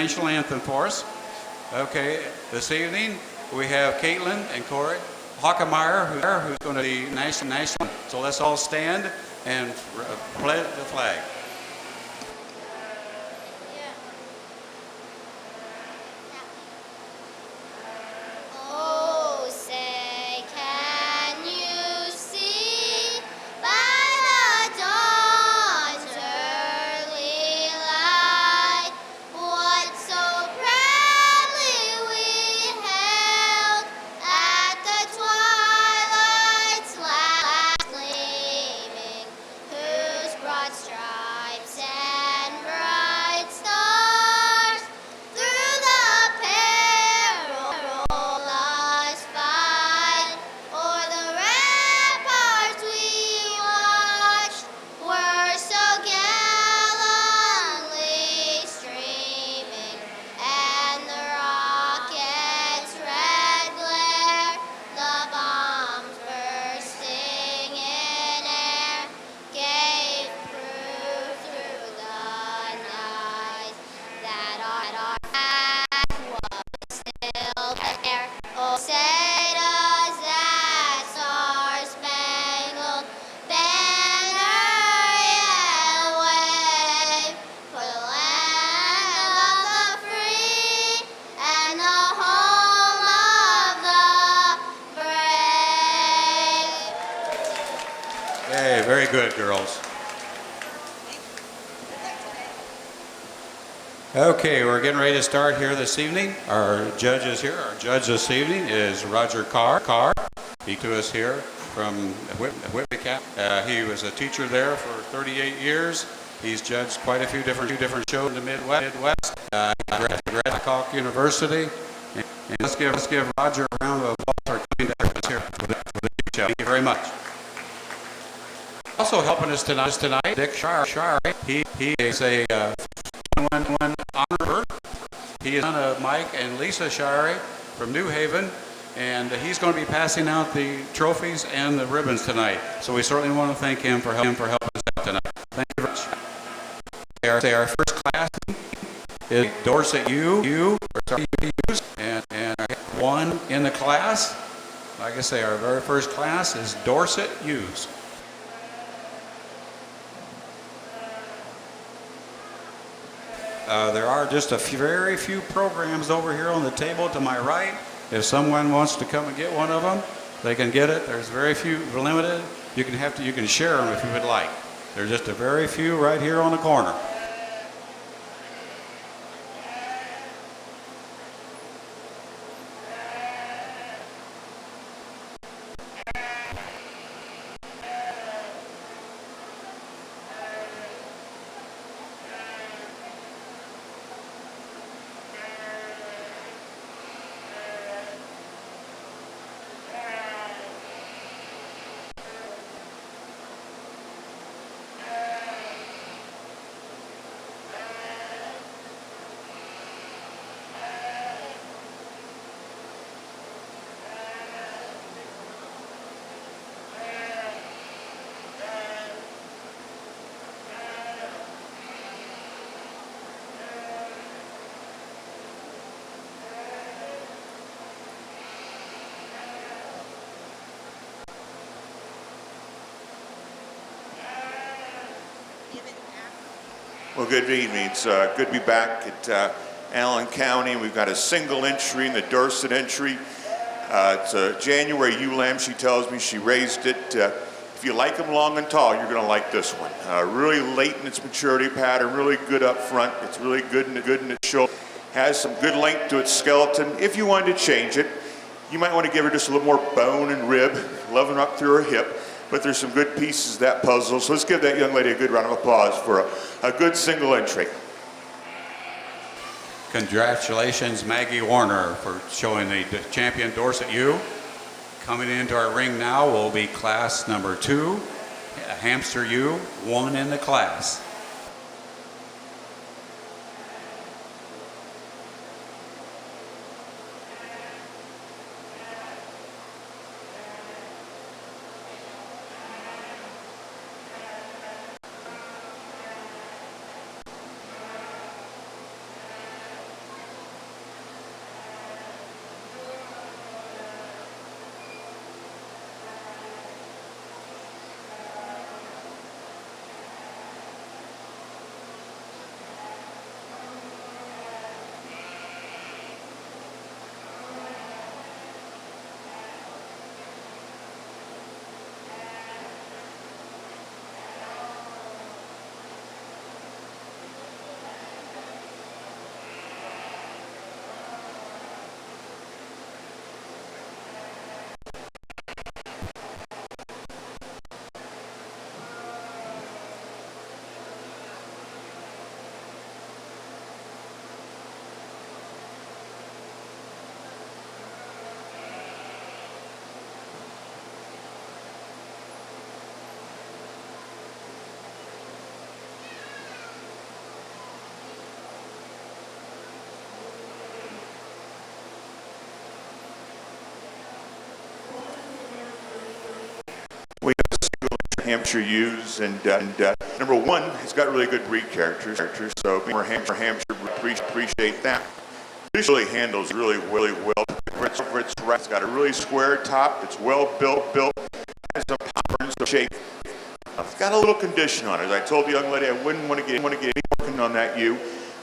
national anthem for us. Okay, this evening we have Caitlin and Corey Hockemeyer, who's going to be national. So let's all stand and pledge the flag. Hey, very good, girls. Okay, we're getting ready to start here this evening. Our judge is here. Our judge this evening is Roger Carr. He to us here from Whitby. He was a teacher there for 38 years. He's judged quite a few different shows in the Midwest. Blackhawk University. And let's give Roger a round of applause for coming down here for the show. Thank you very much. Also helping us tonight, Dick Shire. He is a one honor. He is son of Mike and Lisa Shire from New Haven, and he's going to be passing out the trophies and the ribbons tonight. So we certainly want to thank him for helping us out tonight. Thank you very much. Our first class is Dorset U, and one in the class. Like I say, our very first class is Dorset U's. There are just very few programs over here on the table to my right. If someone wants to come and get one of them, they can get it. There's very few, limited. You can share them if you would like. There's just a very few right here on the corner. Well, good evening. It's good to be back at Allen County. We've got a single entry in the Dorset entry. It's a January ewe lamb. She tells me she raised it. If you like them long and tall, you're going to like this one. Really late in its maturity pattern, really good up front. It's really good in its shoulder. Has some good length to its skeleton. If you wanted to change it, you might want to give her just a little more bone and rib, level her up through her hip. But there's some good pieces to that puzzle. So let's give that young lady a good round of applause for a good single entry. Congratulations, Maggie Warner, for showing the champion Dorset U. Coming into our ring now will be class number 2, a Hamster U, one in the class. Hampshire ewes, and number one, it's got really good breed characters. So more Hampshire appreciate that. This really handles really well. It's got a really square top. It's well built. Has some power and some shape. It's got a little condition on it. As I told the young lady, I wouldn't want to get any working on that ewe.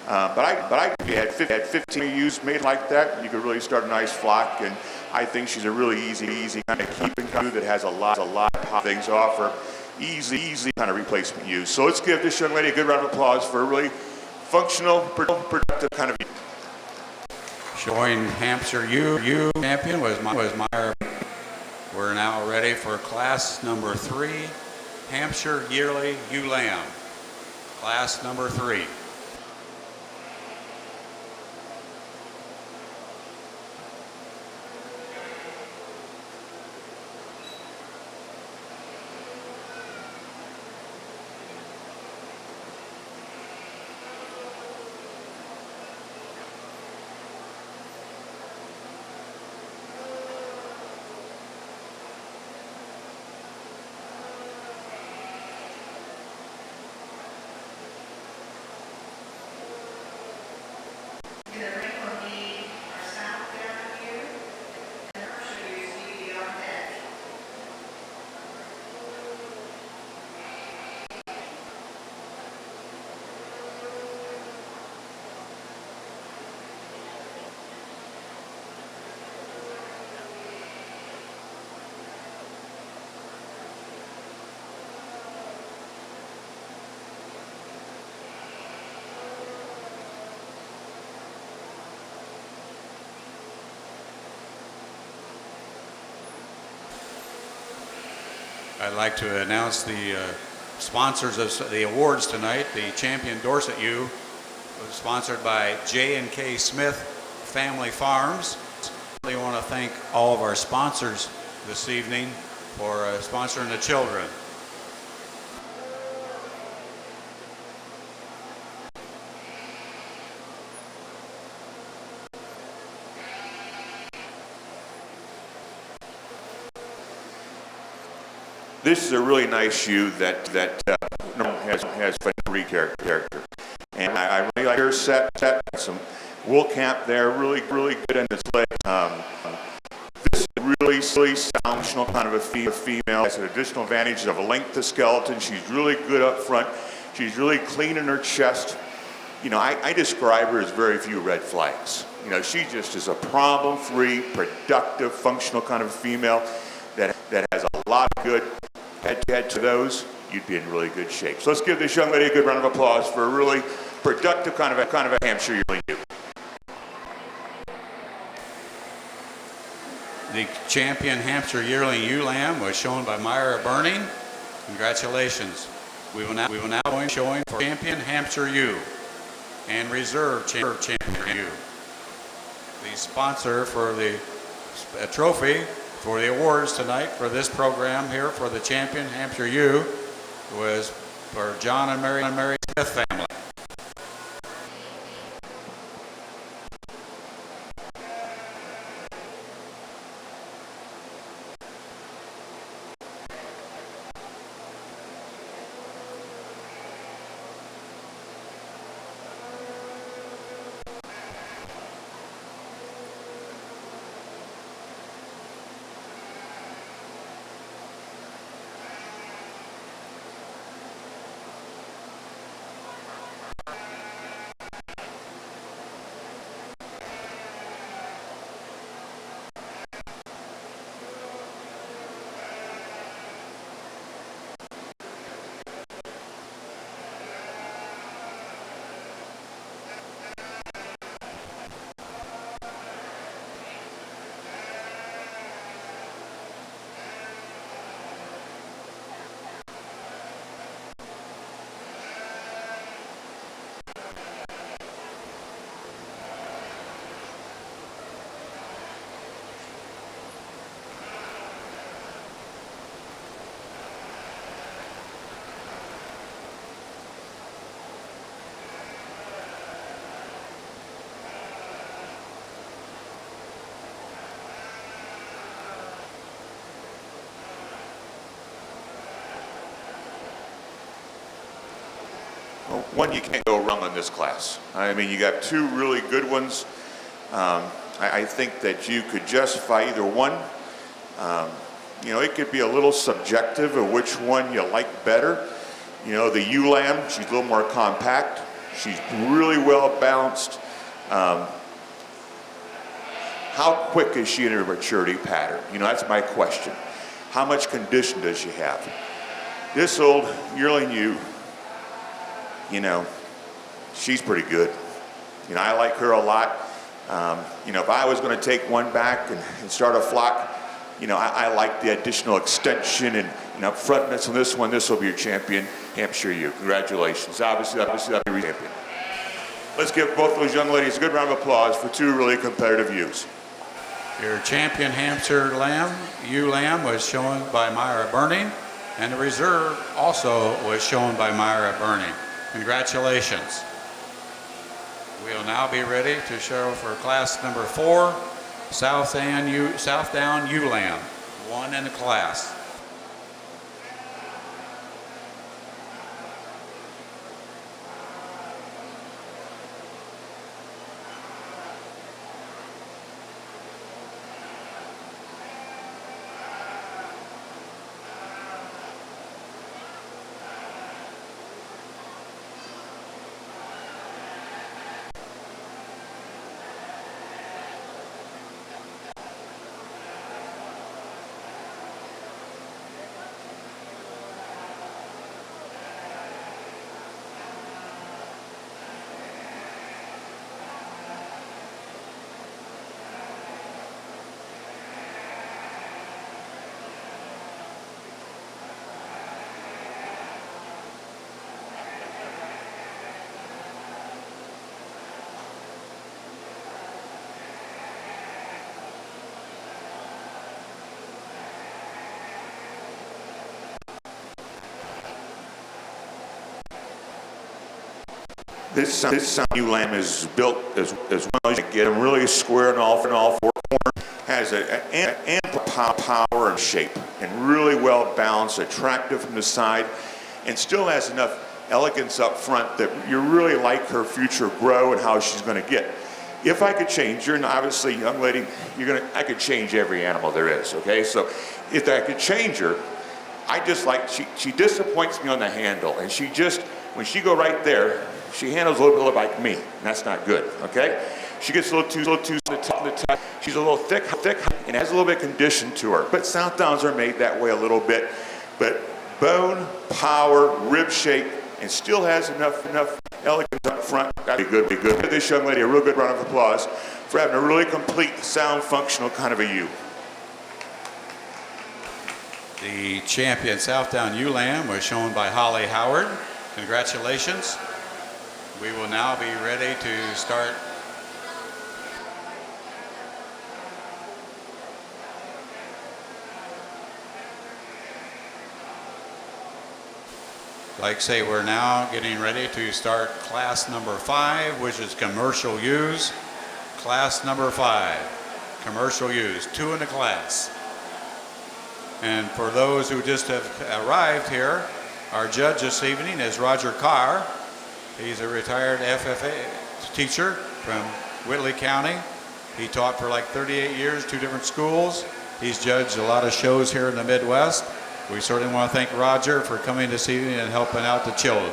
But if you had 15 ewes made like that, you could really start a nice flock. And I think she's a really easy kind of keeping ewe that has a lot of things to offer. Easy kind of replacement ewe. So let's give this young lady a good round of applause for a really functional, productive kind of ewe. Showing Hampshire ewe champion was Meyer. We're now ready for class number 3, Hampshire Yearly Ewe Lamb. Class number 3. I'd like to announce the sponsors of the awards tonight. The Champion Dorset Ewe was sponsored by J&K Smith Family Farms. I really want to thank all of our sponsors this evening for sponsoring the children. This is a really nice ewe that has breed character, and I really like her set some wool cap there, really good in its leg. This is really functional kind of a female. Has an additional advantage of a length of skeleton. She's really good up front. She's really clean in her chest. You know, I describe her as very few red flags. You know, she just is a problem-free, productive, functional kind of female that has a lot of good. Head to those, you'd be in really good shape. So let's give this young lady a good round of applause for a really productive kind of a Hampshire Yearly ewe. The Champion Hampshire Yearly Ewe Lamb was shown by Myra Burning. Congratulations. We will now be showing for Champion Hampshire Ewe and Reserve Champion Ewe. The sponsor for the trophy for the awards tonight for this program here for the Champion Hampshire Ewe was for John and Mary Smith family. one you can't go wrong in this class. I mean, you got two really good ones. I think that you could justify either one. You know, it could be a little subjective of which one you like better. You know, the ewe lamb, she's a little more compact. She's really well balanced. How quick is she in her maturity pattern? You know, that's my question. How much condition does she have? This old yearling ewe, you know, she's pretty good. You know, I like her a lot. You know, if I was going to take one back and start a flock, you know, I like the additional extension and upfrontness on this one. This will be your champion, Hampshire ewe. Congratulations. Obviously, that'll be your champion. Let's give both those young ladies a good round of applause for two really competitive ewes. Your champion Hampshire ewe lamb was shown by Myra Burning, and the reserve also was shown by Myra Burning. Congratulations. We'll now be ready to show for class number 4, Southdown ewe lamb, 1 in the class. This ewe lamb is built as well as you get them, really square in all four corners. Has an ample power and shape, and really well balanced, attractive from the side, and still has enough elegance up front that you really like her future grow and how she's going to get. If I could change her, and obviously, young lady, I could change every animal there is. Okay, so if I could change her, I just like she disappoints me on the handle, and she just when she go right there. She handles a little bit like me, and that's not good, okay? She gets a little too on the top. She's a little thick, and has a little bit of condition to her. But Southdowns are made that way a little bit. But bone, power, rib shape, and still has enough elegance up front. That'd be good. Give this young lady a real good round of applause for having a really complete, sound, functional kind of a ewe. The champion Southdown ewe lamb was shown by Holly Howard. Congratulations. We will now be ready to start like say we're now getting ready to start class number 5, which is commercial ewes. Class number 5, commercial ewes, 2 in the class. And for those who just have arrived here, our judge this evening is Roger Carr. He's a retired FFA teacher from Whitley County. He taught for like 38 years, 2 different schools. He's judged a lot of shows here in the Midwest. We certainly want to thank Roger for coming this evening and helping out the children.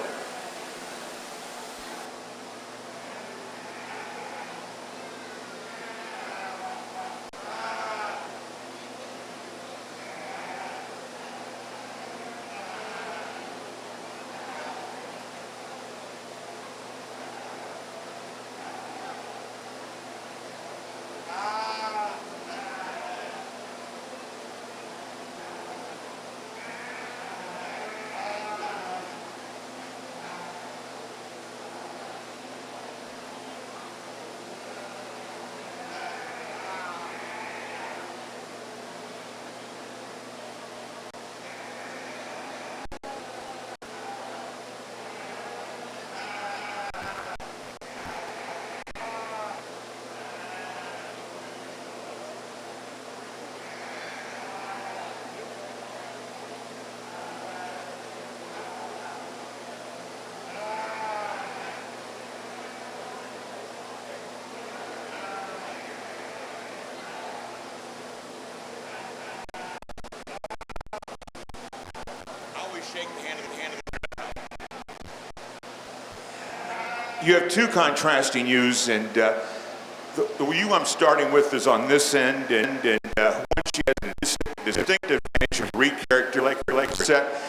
You have two contrasting U's, and the U I'm starting with is on this end, and one she has a distinctive advantage of Greek character, like set,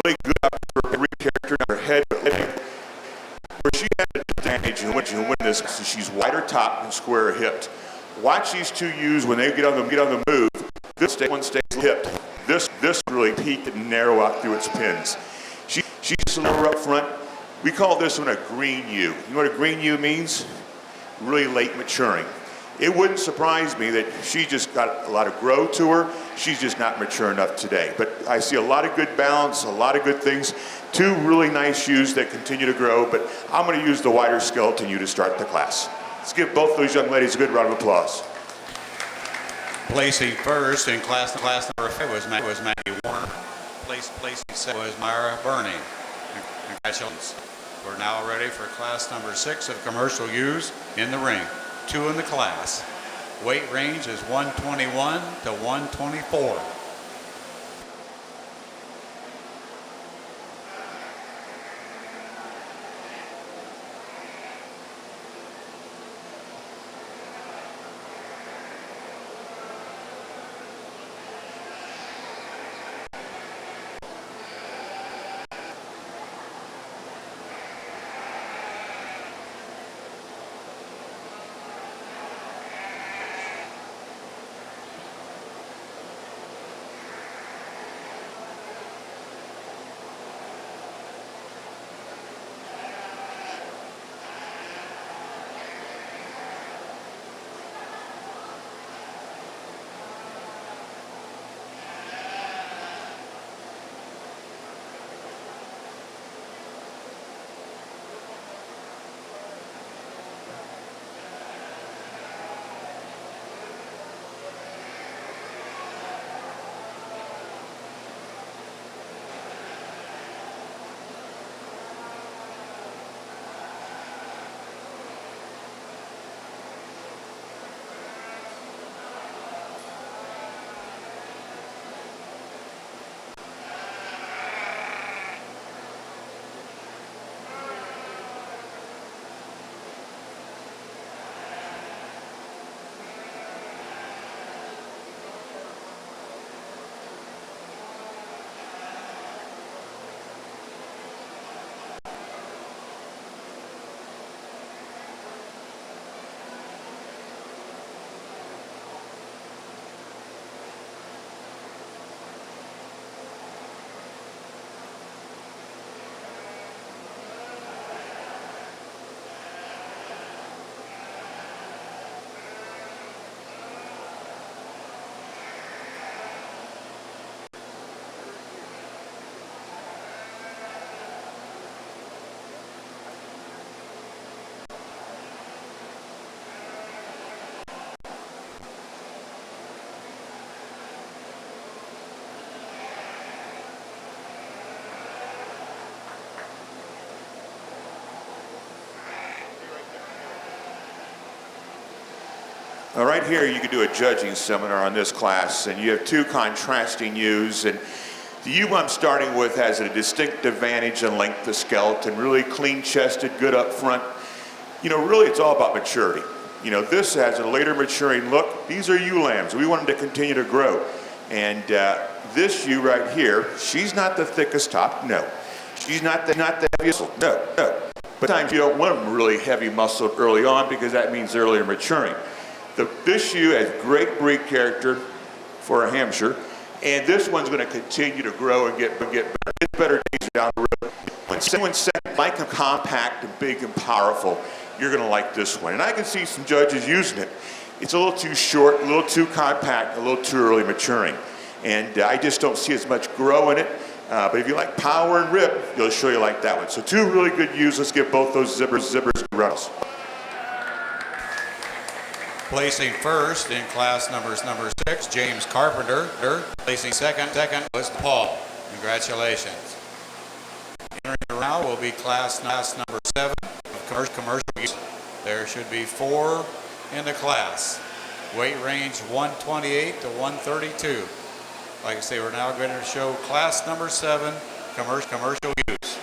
really good up for Greek character, her head, where she has an advantage and when you win this, she's wider top and square hipped. Watch these two U's when they get on the move. This one stays hipped. This really peak and narrow out through its pins. She's a little up front. We call this one a green U. You know what a green U means? Really late maturing. It wouldn't surprise me that she just got a lot of grow to her. She's just not mature enough today. But I see a lot of good balance, a lot of good things. Two really nice U's that continue to grow, but I'm going to use the wider skeleton U to start the class. Let's give both those young ladies a good round of applause. Placing first in class number 5 was Maggie Warner. Placing second was Myra Burney. Congratulations. We're now ready for class number 6 of commercial U's in the ring. 2 in the class. Weight range is 121 to 124. Now right here you could do a judging seminar on this class, and you have two contrasting U's, and the U I'm starting with has a distinct advantage in length of skeleton, really clean chested, good up front. You know, really it's all about maturity. You know, this has a later maturing look. These are ewe lambs. We want them to continue to grow. And this ewe right here, she's not the thickest top, no. She's not the heaviest, no. But sometimes you don't want them really heavy muscled early on because that means earlier maturing. This ewe has great breed character for a Hampshire, and this one's going to continue to grow and get better days down the road. When someone's like them compact and big and powerful, you're going to like this one. And I can see some judges using it. It's a little too short, a little too compact, a little too early maturing. And I just don't see as much grow in it. But if you like power and rip, you'll show you like that one. So two really good ewes. Let's give both those zippers runners. Placing first in class number 6, James Carpenter. Placing second was Paul. Congratulations. Entering the round will be class number 7 of commercial use. There should be 4 in the class. Weight range 128 to 132. Like I say, we're now going to show class number 7 commercial use.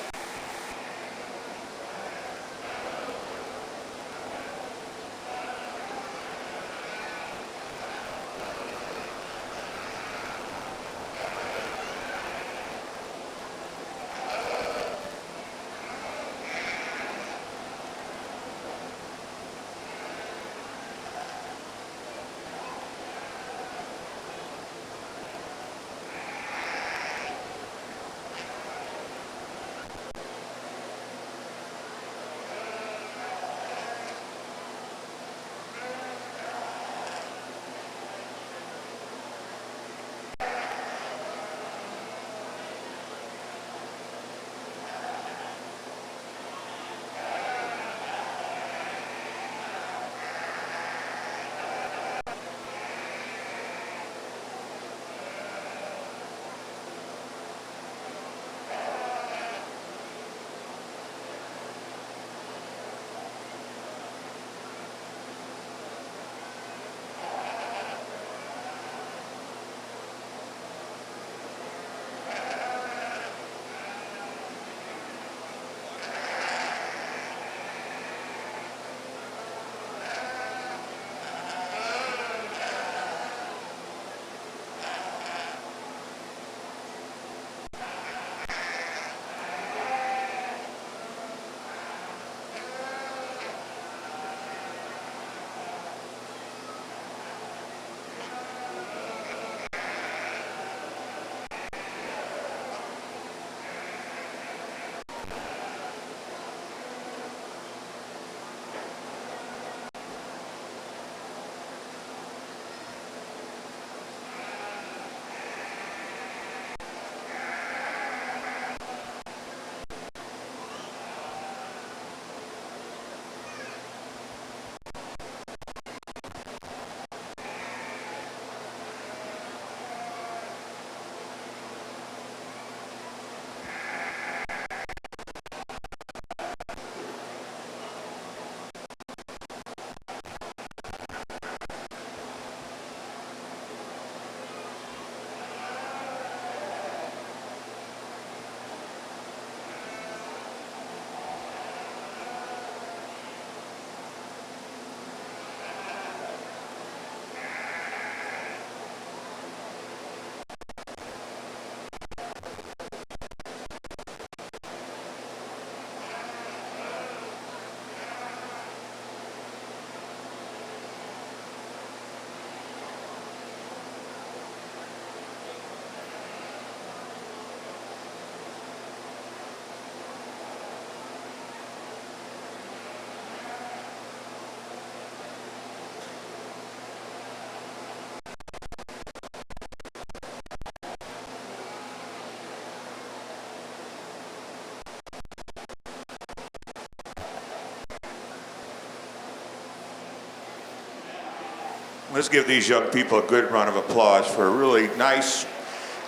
Let's give these young people a good round of applause for a really nice,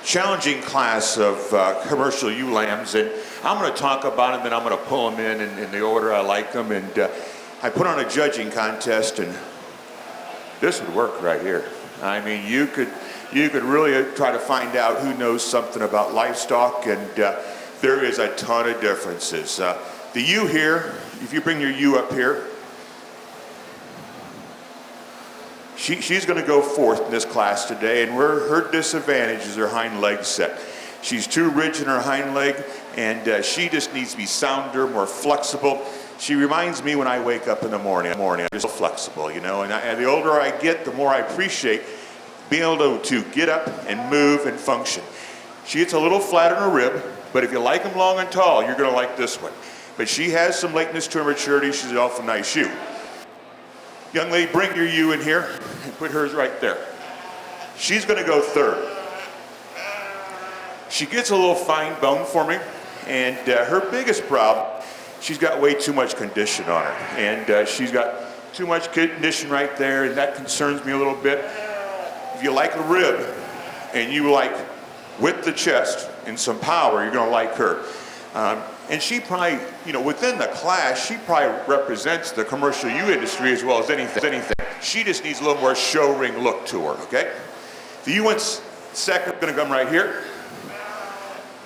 challenging class of commercial ewe lambs. And I'm going to talk about them, then I'm going to pull them in the order I like them. And I put on a judging contest, and this would work right here. I mean, you could really try to find out who knows something about livestock, and there is a ton of differences. The ewe here, if you bring your ewe up here, she's going to go fourth in this class today, and her disadvantage is her hind leg set. She's too rigid in her hind leg, and she just needs to be sounder, more flexible. She reminds me when I wake up in the morning. I'm just so flexible, you know, and the older I get, the more I appreciate being able to get up and move and function. She gets a little flat on her rib, but if you like them long and tall, you're going to like this one. But she has some lateness to her maturity. She's an awful nice ewe. Young lady, bring your ewe in here and put hers right there. She's going to go third. She gets a little fine bone for me, and her biggest problem, she's got way too much condition on her, and she's got too much condition right there, and that concerns me a little bit. If you like a rib and you like width the chest and some power, you're going to like her. And she probably, you know, within the class, she probably represents the commercial ewe industry as well as anything. She just needs a little more show ring look to her, okay? The ewe went second, going to come right here.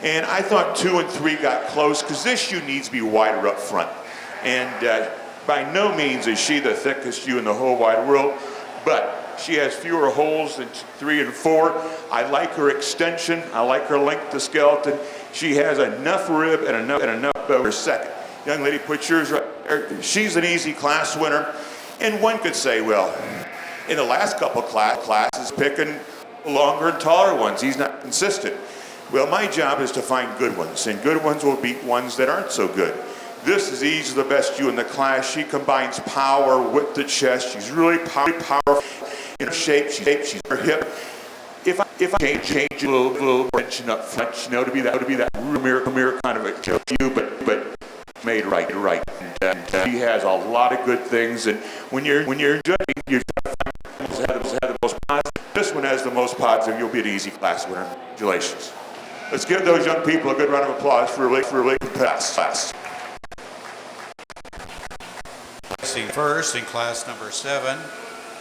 And I thought 2 and 3 got close because this ewe needs to be wider up front. And by no means is she the thickest ewe in the whole wide world, but she has fewer holes than 3 and 4. I like her extension. I like her length of skeleton. She has enough rib and enough bone for second. Young lady, put yours right there. She's an easy class winner. And one could say, well, in the last couple classes, picking longer and taller ones. He's not consistent. Well, my job is to find good ones, and good ones will beat ones that aren't so good. This is easily the best ewe in the class. She combines power with the chest. She's really powerful in her shape. She's her hip. If I change a little tension up front, you know, to be that mirror kind of a ewe, but made right. And she has a lot of good things. And when you're judging, you've got to find the most positive. This one has the most positive. You'll be an easy class winner. Congratulations. Let's give those young people a good round of applause for a really class. Placing first in class number 7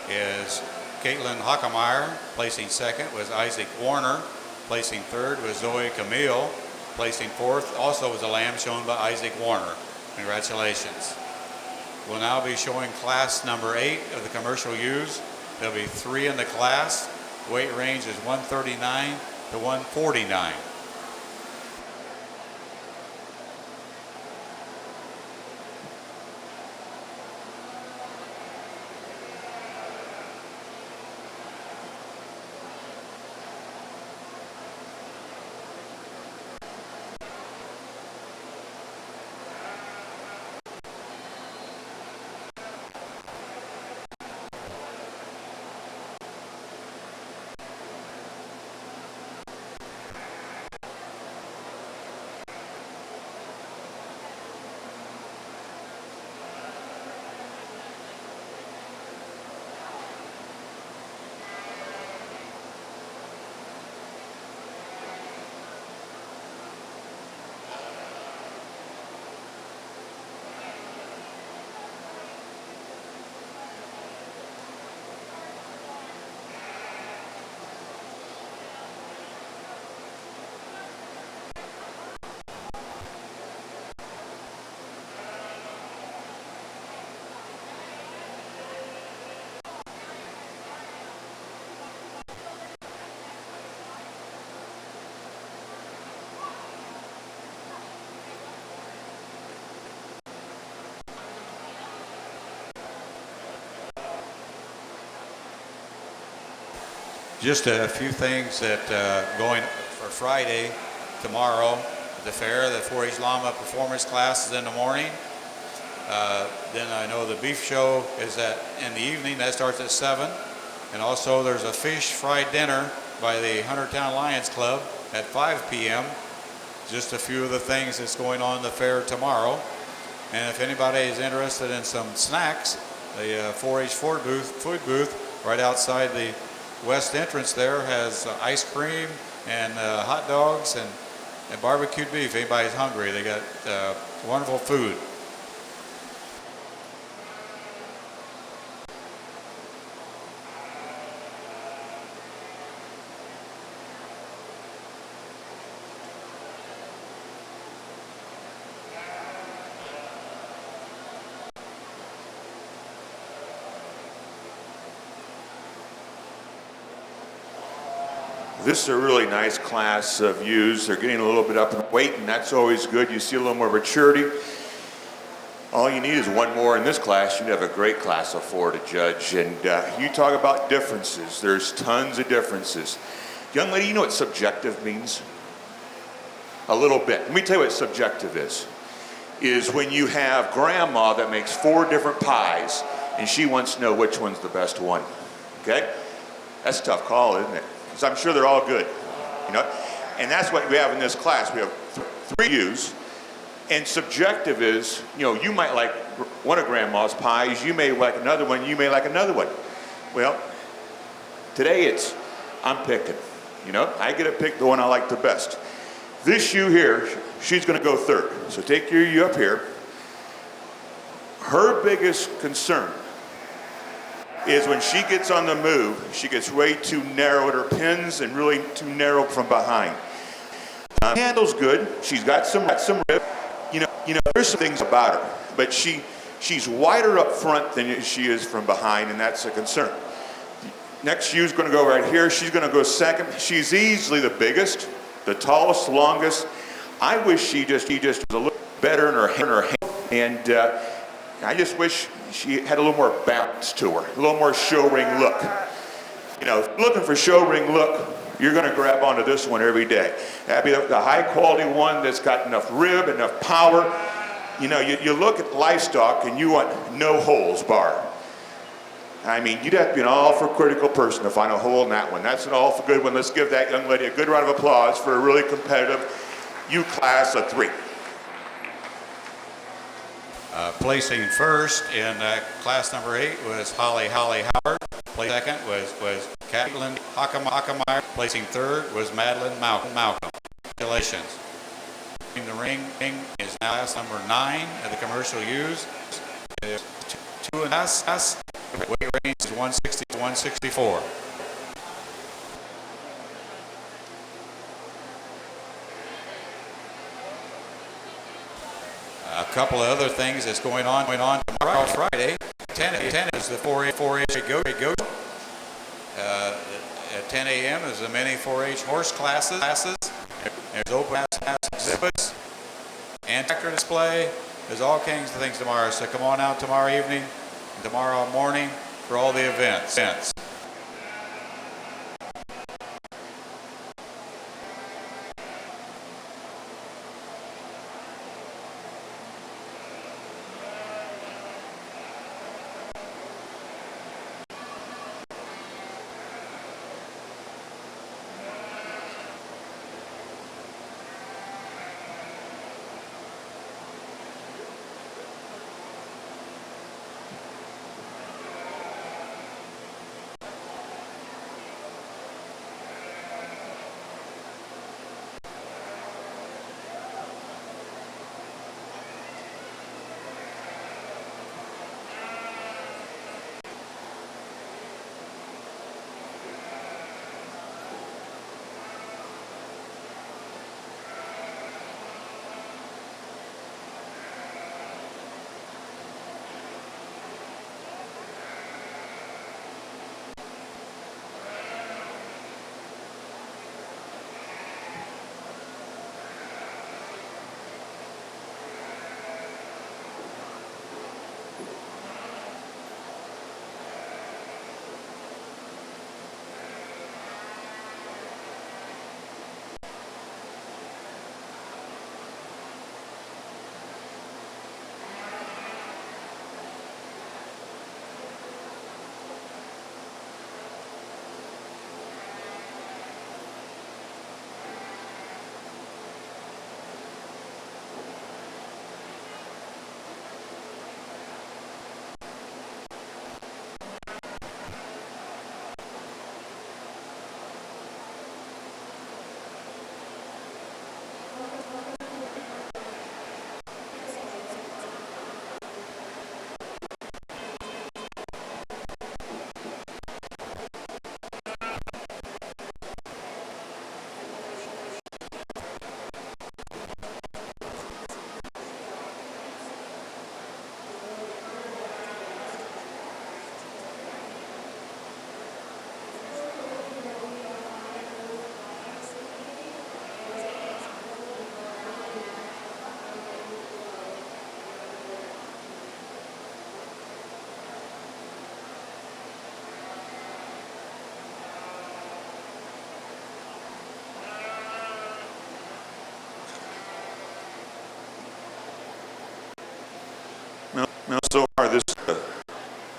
is Caitlin Hockemeyer. Placing second was Isaac Warner. Placing third was Zoe Camille. Placing fourth also was a lamb shown by Isaac Warner. Congratulations. We'll now be showing class number 8 of the commercial ewes. There'll be 3 in the class. The weight range is 139 to 149. Just a few things that going for Friday, tomorrow, the fair, the 4-H Llama performance class is in the morning. Then I know the beef show is in the evening. That starts at 7. And also there's a fish fried dinner by the Huntertown Lions Club at 5 p.m. Just a few of the things that's going on in the fair tomorrow. And if anybody is interested in some snacks, the 4-H food booth right outside the west entrance there has ice cream and hot dogs and barbecued beef. Anybody's hungry, they got wonderful food. This is a really nice class of youths. They're getting a little bit up in weight, and that's always good. You see a little more maturity. All you need is one more in this class. You'd have a great class of 4 to judge. And you talk about differences. There's tons of differences. Young lady, you know what subjective means? A little bit. Let me tell you what subjective is when you have grandma that makes 4 different pies, and she wants to know which one's the best one. Okay? That's a tough call, isn't it? Because I'm sure they're all good, you know? And that's what we have in this class. We have 3 youths, and subjective is, you know, you might like one of grandma's pies, you may like another one, you may like another one. Well, today it's, I'm picking, you know? I get to pick the one I like the best. This you here, she's gonna go third. So take your you up here. Her biggest concern is when she gets on the move, she gets way too narrow at her pins and really too narrow from behind. Handle's good. She's got some rib. You know, there's some things about her, but she's wider up front than she is from behind, and that's a concern. Next shoe's going to go right here. She's going to go second. She's easily the biggest, the tallest, longest. I wish she just was a little better in her hand, and I just wish she had a little more bounce to her, a little more show ring look. You know, if you're looking for show ring look, you're going to grab onto this one every day. That'd be the high quality one that's got enough rib, enough power. You know, you look at livestock and you want no holes bar. I mean, you'd have to be an awful critical person to find a hole in that one. That's an awful good one. Let's give that young lady a good round of applause for a really competitive U class of 3. Placing first in class number 8 was Holly Howard. Placing second was Caitlin Hockemeyer. Placing third was Madeline Malcolm. Congratulations. In the ring is now class number 9 of the commercial use. 2 and us. Weight range is 160 to 164. A couple of other things that's going on tomorrow, Friday. 10 is the 4-H goat. At 10 a.m. is the mini 4-H horse classes. There's open house exhibits and tractor display. There's all kinds of things tomorrow. So come on out tomorrow evening, and tomorrow morning for all the events.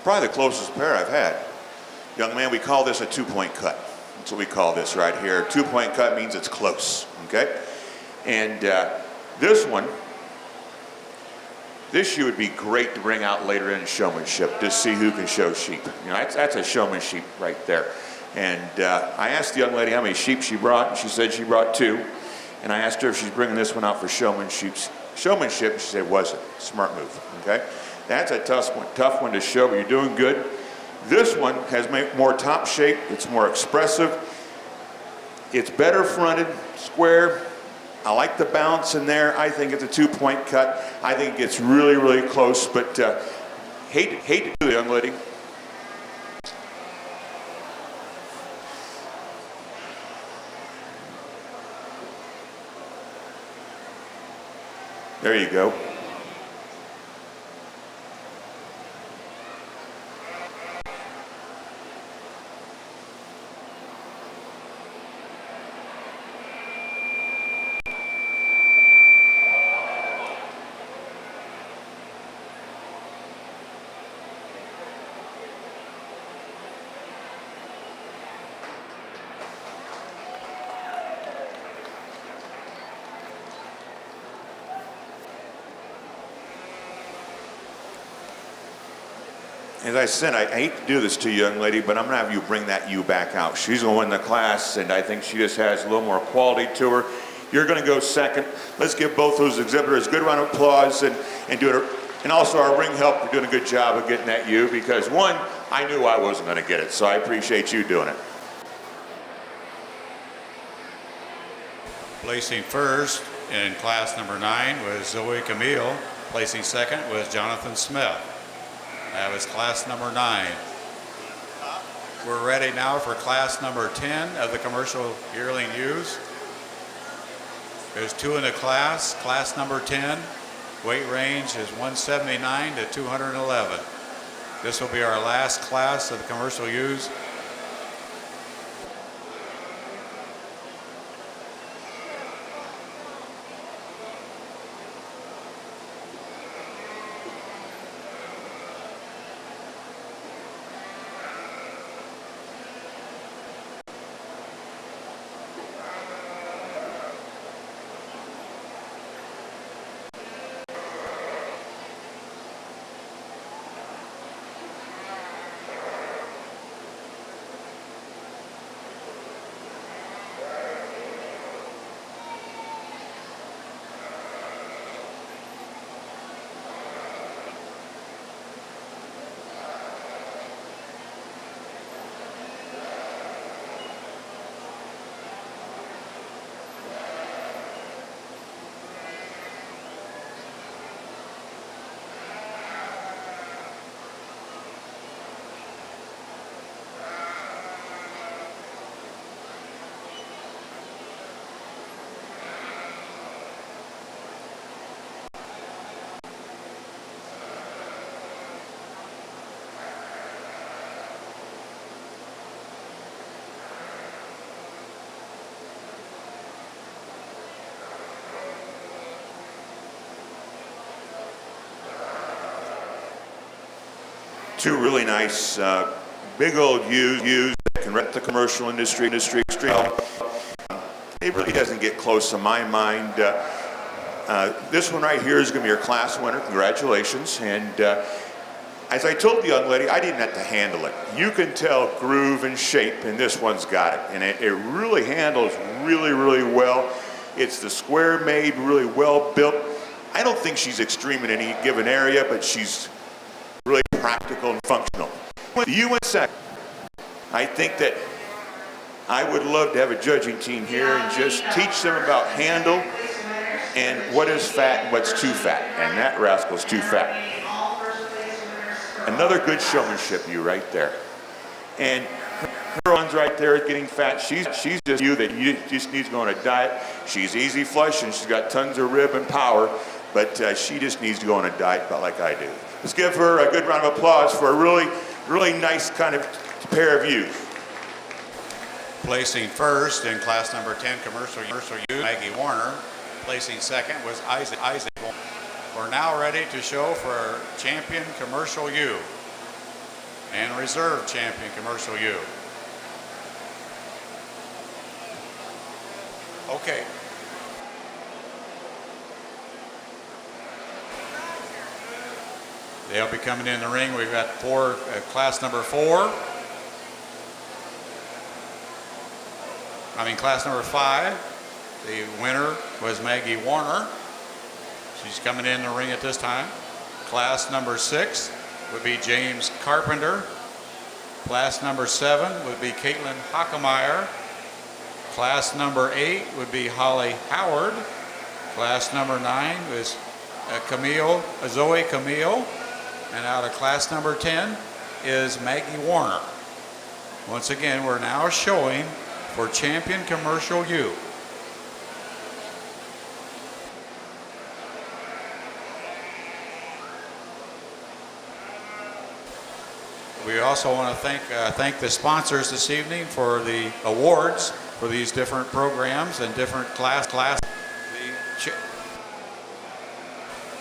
Probably the closest pair I've had. Young man, we call this a 2-point cut. That's what we call this right here. 2-point cut means it's close, okay? And this one, this shoe would be great to bring out later in showmanship, to see who can show sheep. You know, that's a showmanship right there. And I asked the young lady how many sheep she brought, and she said she brought 2. And I asked her if she's bringing this one out for showmanship. She said wasn't. Smart move, okay? That's a tough one to show, but you're doing good. This one has more top shape. It's more expressive. It's better fronted, square. I like the bounce in there. I think it's a 2-point cut. I think it gets really, really close, but hate to do it, young lady. There you go. As I said, I hate to do this to you, young lady, but I'm going to have you bring that you back out. She's going to win the class, and I think she just has a little more quality to her. You're going to go second. Let's give both those exhibitors a good round of applause and do it. And also our ring help for doing a good job of getting that you, because one, I knew I wasn't going to get it, so I appreciate you doing it. Placing first in class number 9 was Zoe Camille. Placing second was Jonathan Smith. That was class number 9. We're ready now for class number 10 of the commercial yearling ewes. There's 2 in the class. Class number 10, weight range is 179 to 211. This will be our last class of the commercial ewes. Two really nice, big old ewes that can rep the commercial industry extremely well. It really doesn't get close in my mind. This one right here is going to be your class winner. Congratulations. And as I told the young lady, I didn't have to handle it. You can tell groove and shape, and this one's got it. And it really handles really, really well. It's the square made, really well built. I don't think she's extreme in any given area, but she's really practical and functional. You went second. I think that I would love to have a judging team here and just teach them about handle and what is fat and what's too fat. And that rascal's too fat. Another good showmanship you right there. And her one's right there is getting fat. She's just you that you just needs to go on a diet. She's easy flush and she's got tons of rib and power, but she just needs to go on a diet about like I do. Let's give her a good round of applause for a really, really nice kind of pair of ewes. Placing first in class number 10 commercial ewe, Maggie Warner. Placing second was Isaac. We're now ready to show for our champion commercial ewe. and Reserve Champion Commercial U. Okay. They'll be coming in the ring. We've got class number 4. Class number 5. The winner was Maggie Warner. She's coming in the ring at this time. Class number 6 would be James Carpenter. Class number 7 would be Caitlin Hockemeyer. Class number 8 would be Holly Howard. Class number 9 was Zoe Camille. And out of class number 10 is Maggie Warner. Once again, we're now showing for Champion Commercial U. We also want to thank the sponsors this evening for the awards for these different programs and different class.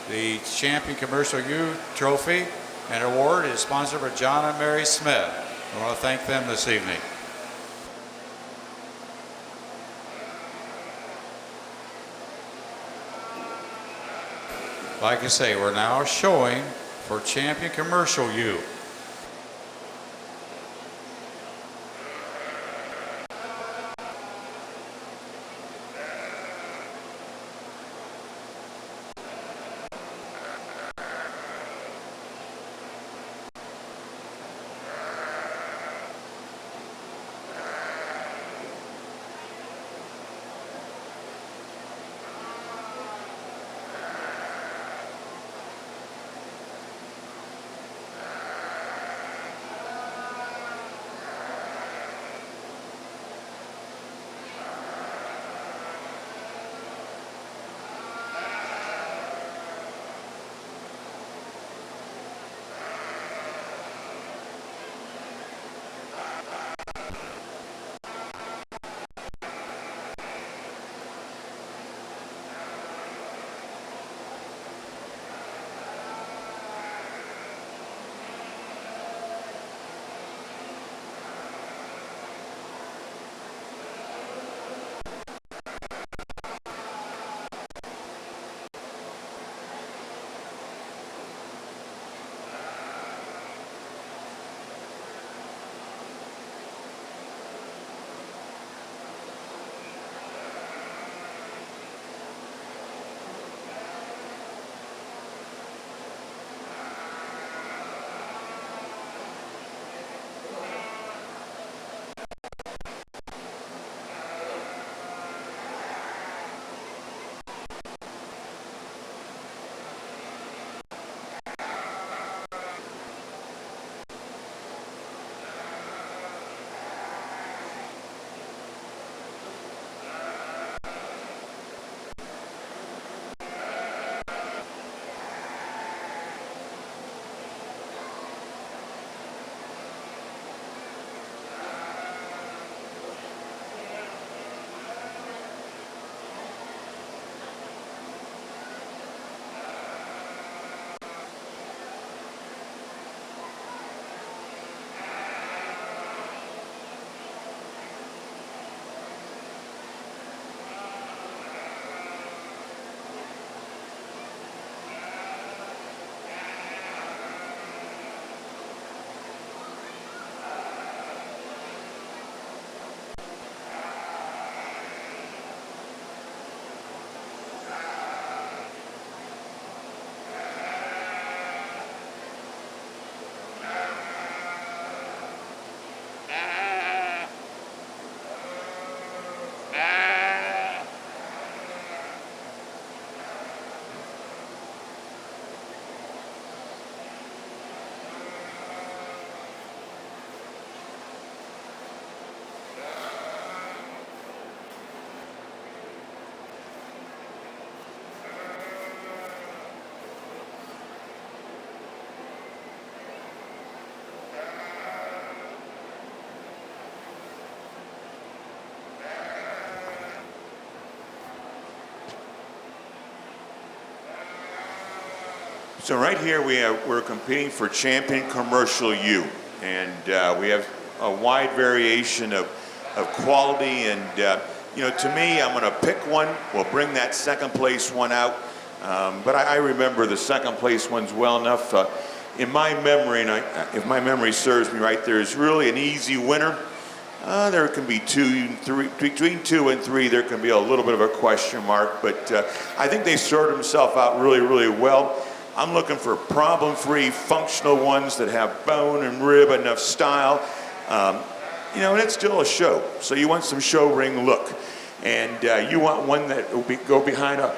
The Champion Commercial U Trophy and Award is sponsored by John and Mary Smith. I want to thank them this evening. Like I say, we're now showing for Champion Commercial U. So right here we're competing for Champion Commercial U. And we have a wide variation of quality. And, to me, I'm going to pick one. We'll bring that second place one out. But I remember the second place ones well enough. In my memory, and if my memory serves me right, there's really an easy winner. There can be 2 and 3, between 2 and 3, there can be a little bit of a question mark, but I think they sorted themselves out really, really well. I'm looking for problem-free, functional ones that have bone and rib, enough style. And it's still a show, so you want some show ring look. And you want one that will go behind a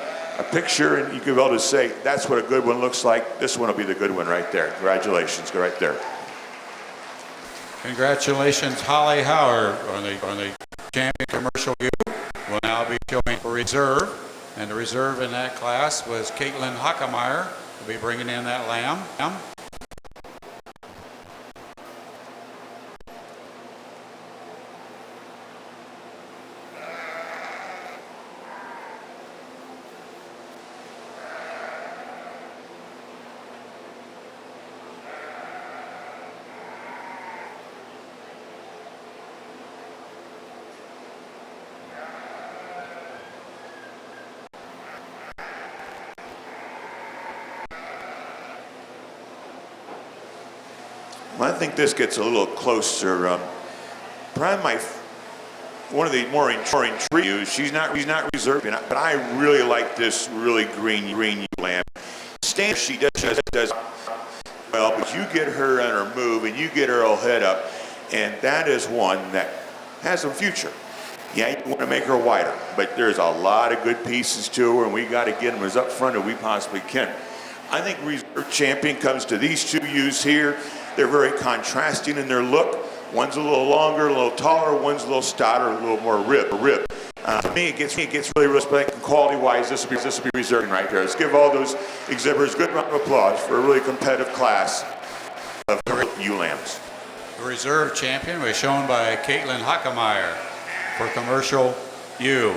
picture, and you can be able to say, that's what a good one looks like. This one will be the good one right there. Congratulations, go right there. Congratulations, Holly Howard on the champion commercial U. Will now be showing for reserve, and the reserve in that class was Caitlin Hockemeyer. Will be bringing in that lamb. I think this gets a little closer. Probably one of the more intriguing. She's not reserved, but I really like this really green lamb. Stand, she does well, but you get her on her move and you get her all head up, and that is one that has some future. Yeah, you want to make her wider, but there's a lot of good pieces to her, and we got to get them as up front as we possibly can. I think reserve champion comes to these 2 ewes here. They're very contrasting in their look. One's a little longer, a little taller. One's a little stouter, a little more rib. To me, it gets really respect. Quality-wise, this will be reserved right here. Let's give all those exhibitors a good round of applause for a really competitive class of ewe lambs. The reserve champion was shown by Caitlin Hockemeyer for commercial U.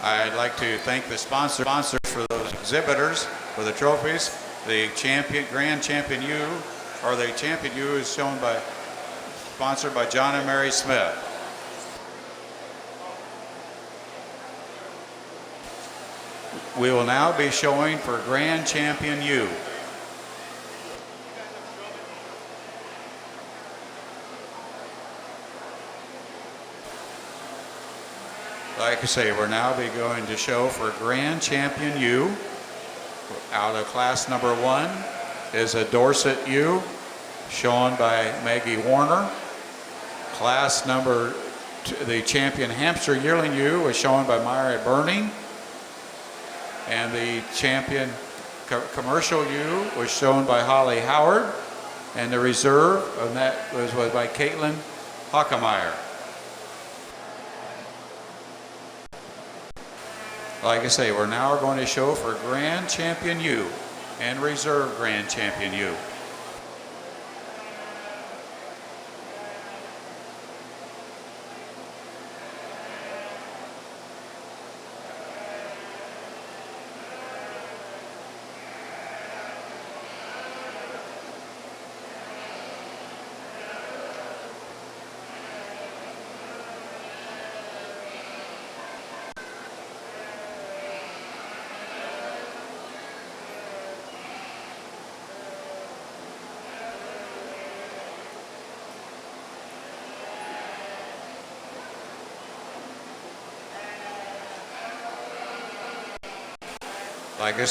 I'd like to thank the sponsors for those exhibitors for the trophies. The grand champion U, or the champion U, is sponsored by John and Mary Smith. We will now be showing for grand champion U. Like I say, we're now going to show for grand champion U. Out of class number 1 is a Dorset ewe, shown by Maggie Warner. Class number 2, the champion Hampshire yearling ewe, was shown by Myra Burning. And the champion commercial ewe was shown by Holly Howard. And the reserve of that was by Caitlin Hockemeyer. Like I say, we're now going to show for grand champion U and reserve grand champion U.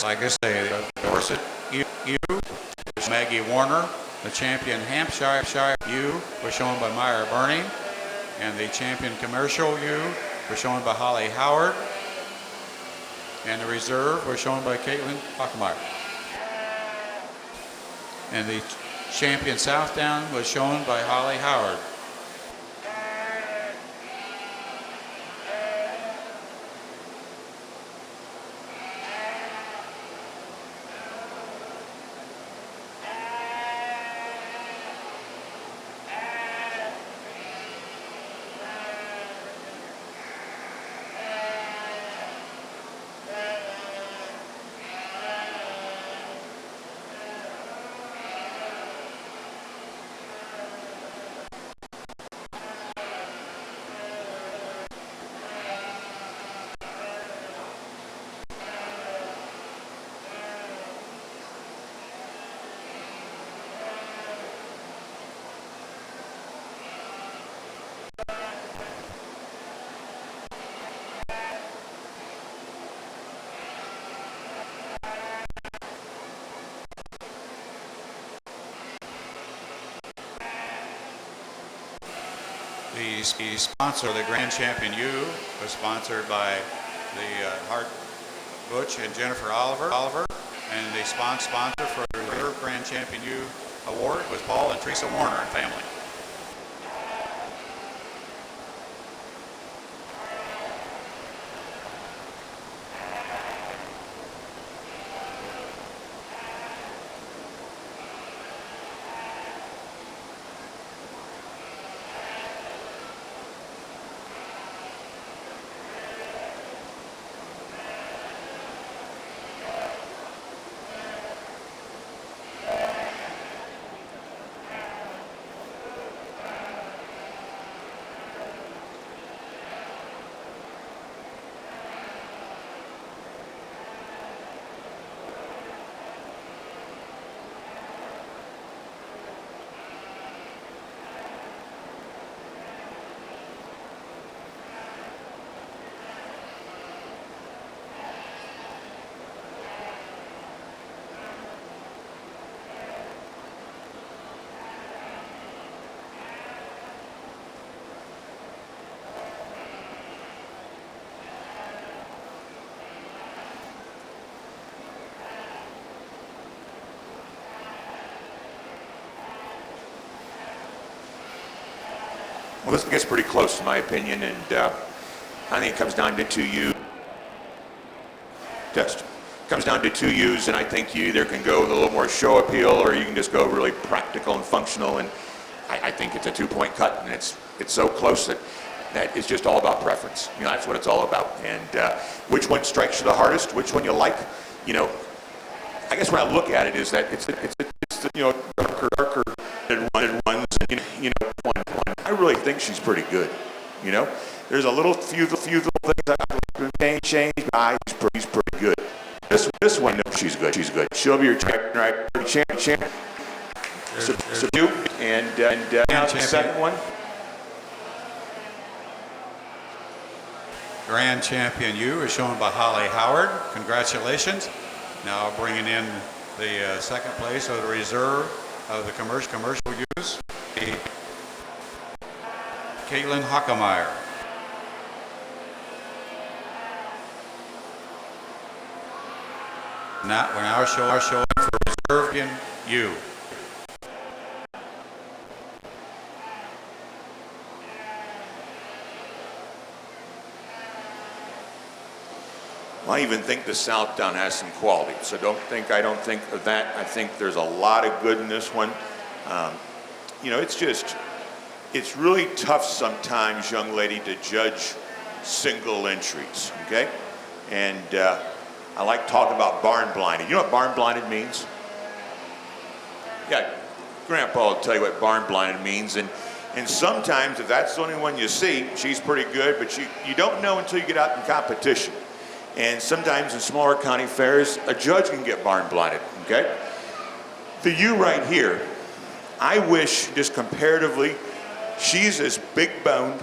Like I say, the Dorset ewe is Maggie Warner. The champion Hampshire ewe was shown by Myra Burning. And the champion commercial ewe was shown by Holly Howard. And the reserve was shown by Caitlin Hockemeyer. And the champion Southdown was shown by Holly Howard. The sponsor of the Grand Champion U was sponsored by the Hart Butch and Jennifer Oliver, and the sponsor for the Reserve Grand Champion U award was Paul and Teresa Warner and family. Well, this gets pretty close, in my opinion, and I think it comes down to 2 U's. Test. Comes down to 2 U's, and I think you either can go with a little more show appeal, or you can just go really practical and functional. And I think it's a 2-point cut, and it's so close that it's just all about preference. You know, that's what it's all about. And which one strikes you the hardest? Which one you like? You know, I guess when I look at it is that it's you know, darker ones, and you know, one. I really think she's pretty good. You know, there's a few little things that I change, but he's pretty good. This one, no, she's good. She'll be your champion. Subdue, and the second one. Grand Champion U is shown by Holly Howard. Congratulations. Now bringing in the second place of the reserve of the commercial use, Caitlin Hockemeyer. Now we're now showing for reserve in U. I even think the Southdown has some quality, so I don't think of that. I think there's a lot of good in this one. You know, it's really tough sometimes, young lady, to judge single entries, okay? And I like talking about barn blinded. You know what barn blinded means? Yeah, Grandpa will tell you what barn blinded means. And sometimes, if that's the only one you see, she's pretty good, but you don't know until you get out in competition. And sometimes in smaller county fairs, a judge can get barn blinded, okay? The U right here, I wish, just comparatively, she's as big boned,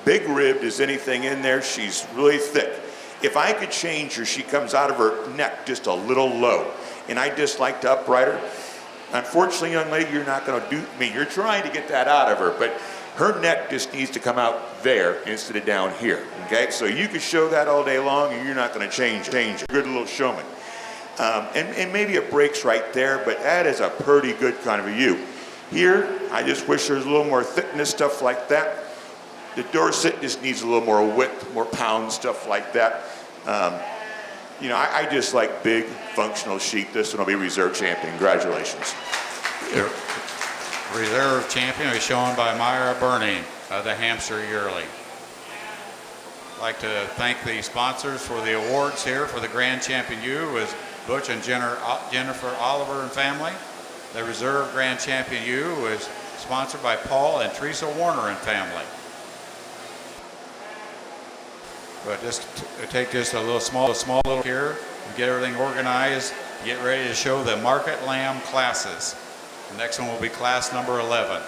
big ribbed as anything in there. She's really thick. If I could change her, she comes out of her neck just a little low. And I just like to upright her. Unfortunately, young lady, you're not going to do me. You're trying to get that out of her, but her neck just needs to come out there instead of down here, okay? So you can show that all day long, and you're not going to change it. Good little showman. And maybe it breaks right there, but that is a pretty good kind of a U. Here, I just wish there was a little more thickness, stuff like that. The Dorset just needs a little more width, more pound, stuff like that. You know, I just like big, functional sheep. This one will be reserve champion. Congratulations. The reserve champion is shown by Myra Burning of the Hampshire Yearly. I'd like to thank the sponsors for the awards here for the Grand Champion U was Butch and Jennifer Oliver and family. The reserve Grand Champion U was sponsored by Paul and Teresa Warner and family. But just take just a little small little here, get everything organized, get ready to show the Market Lamb classes. The next one will be class number 11.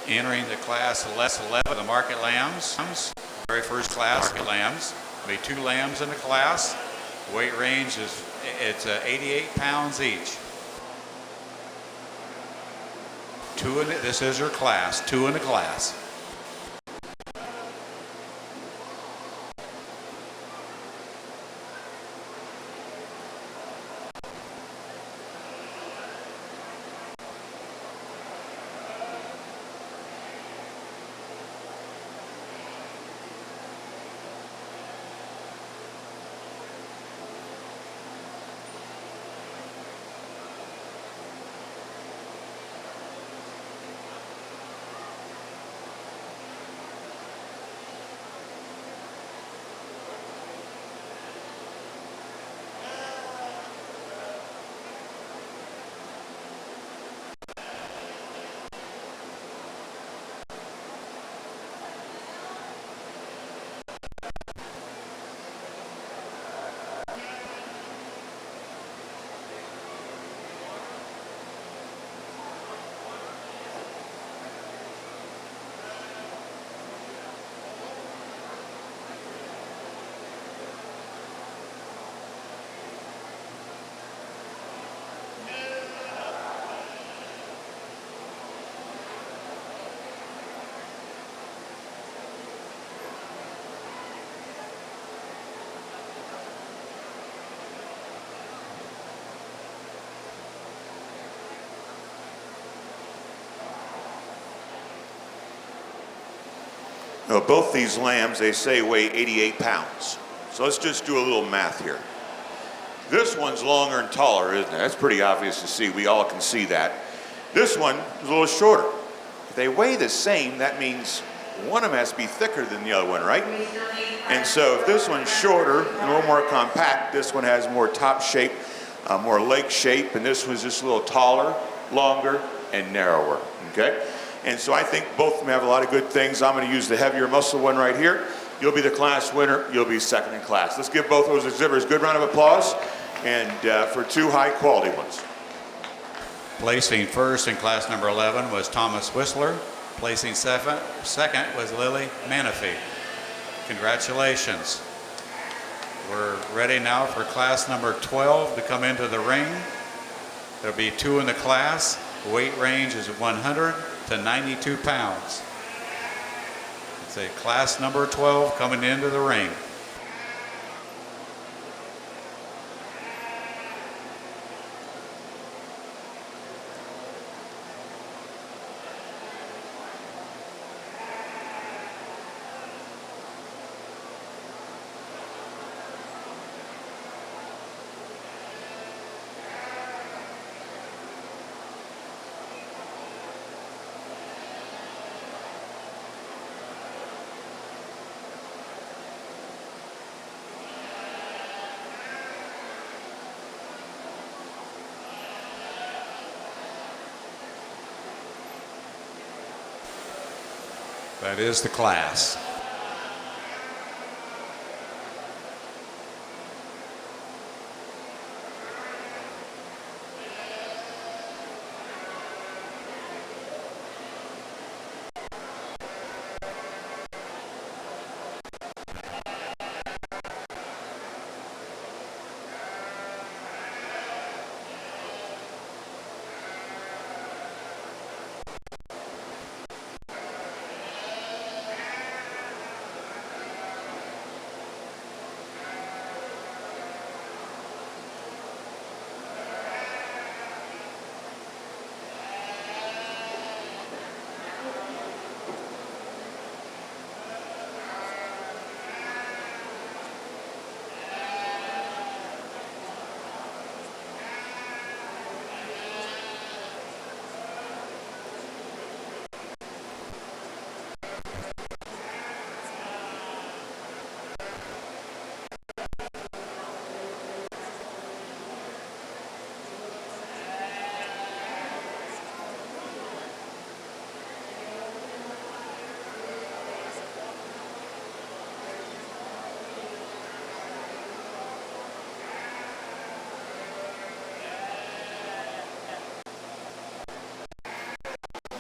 Entering the class 11 of the market lambs, very first class lambs. There'll be 2 lambs in the class. Weight range is 88 pounds each. This is your class, 2 in the class. Now, both these lambs, they say, weigh 88 pounds. So let's just do a little math here. This one's longer and taller, isn't it? That's pretty obvious to see. We all can see that. This one is a little shorter. If they weigh the same, that means one of them has to be thicker than the other one, right? And so if this one's shorter and a little more compact, this one has more top shape, more leg shape, and this one's just a little taller, longer, and narrower, okay? And so I think both of them have a lot of good things. I'm going to use the heavier muscle one right here. You'll be the class winner. You'll be second in class. Let's give both those exhibitors a good round of applause, and for 2 high-quality ones. Placing first in class number 11 was Thomas Whistler. Placing second was Lily Manafee. Congratulations. We're ready now for class number 12 to come into the ring. There'll be 2 in the class. The weight range is 100 to 92 pounds. It's a class number 12 coming into the ring. That is the class.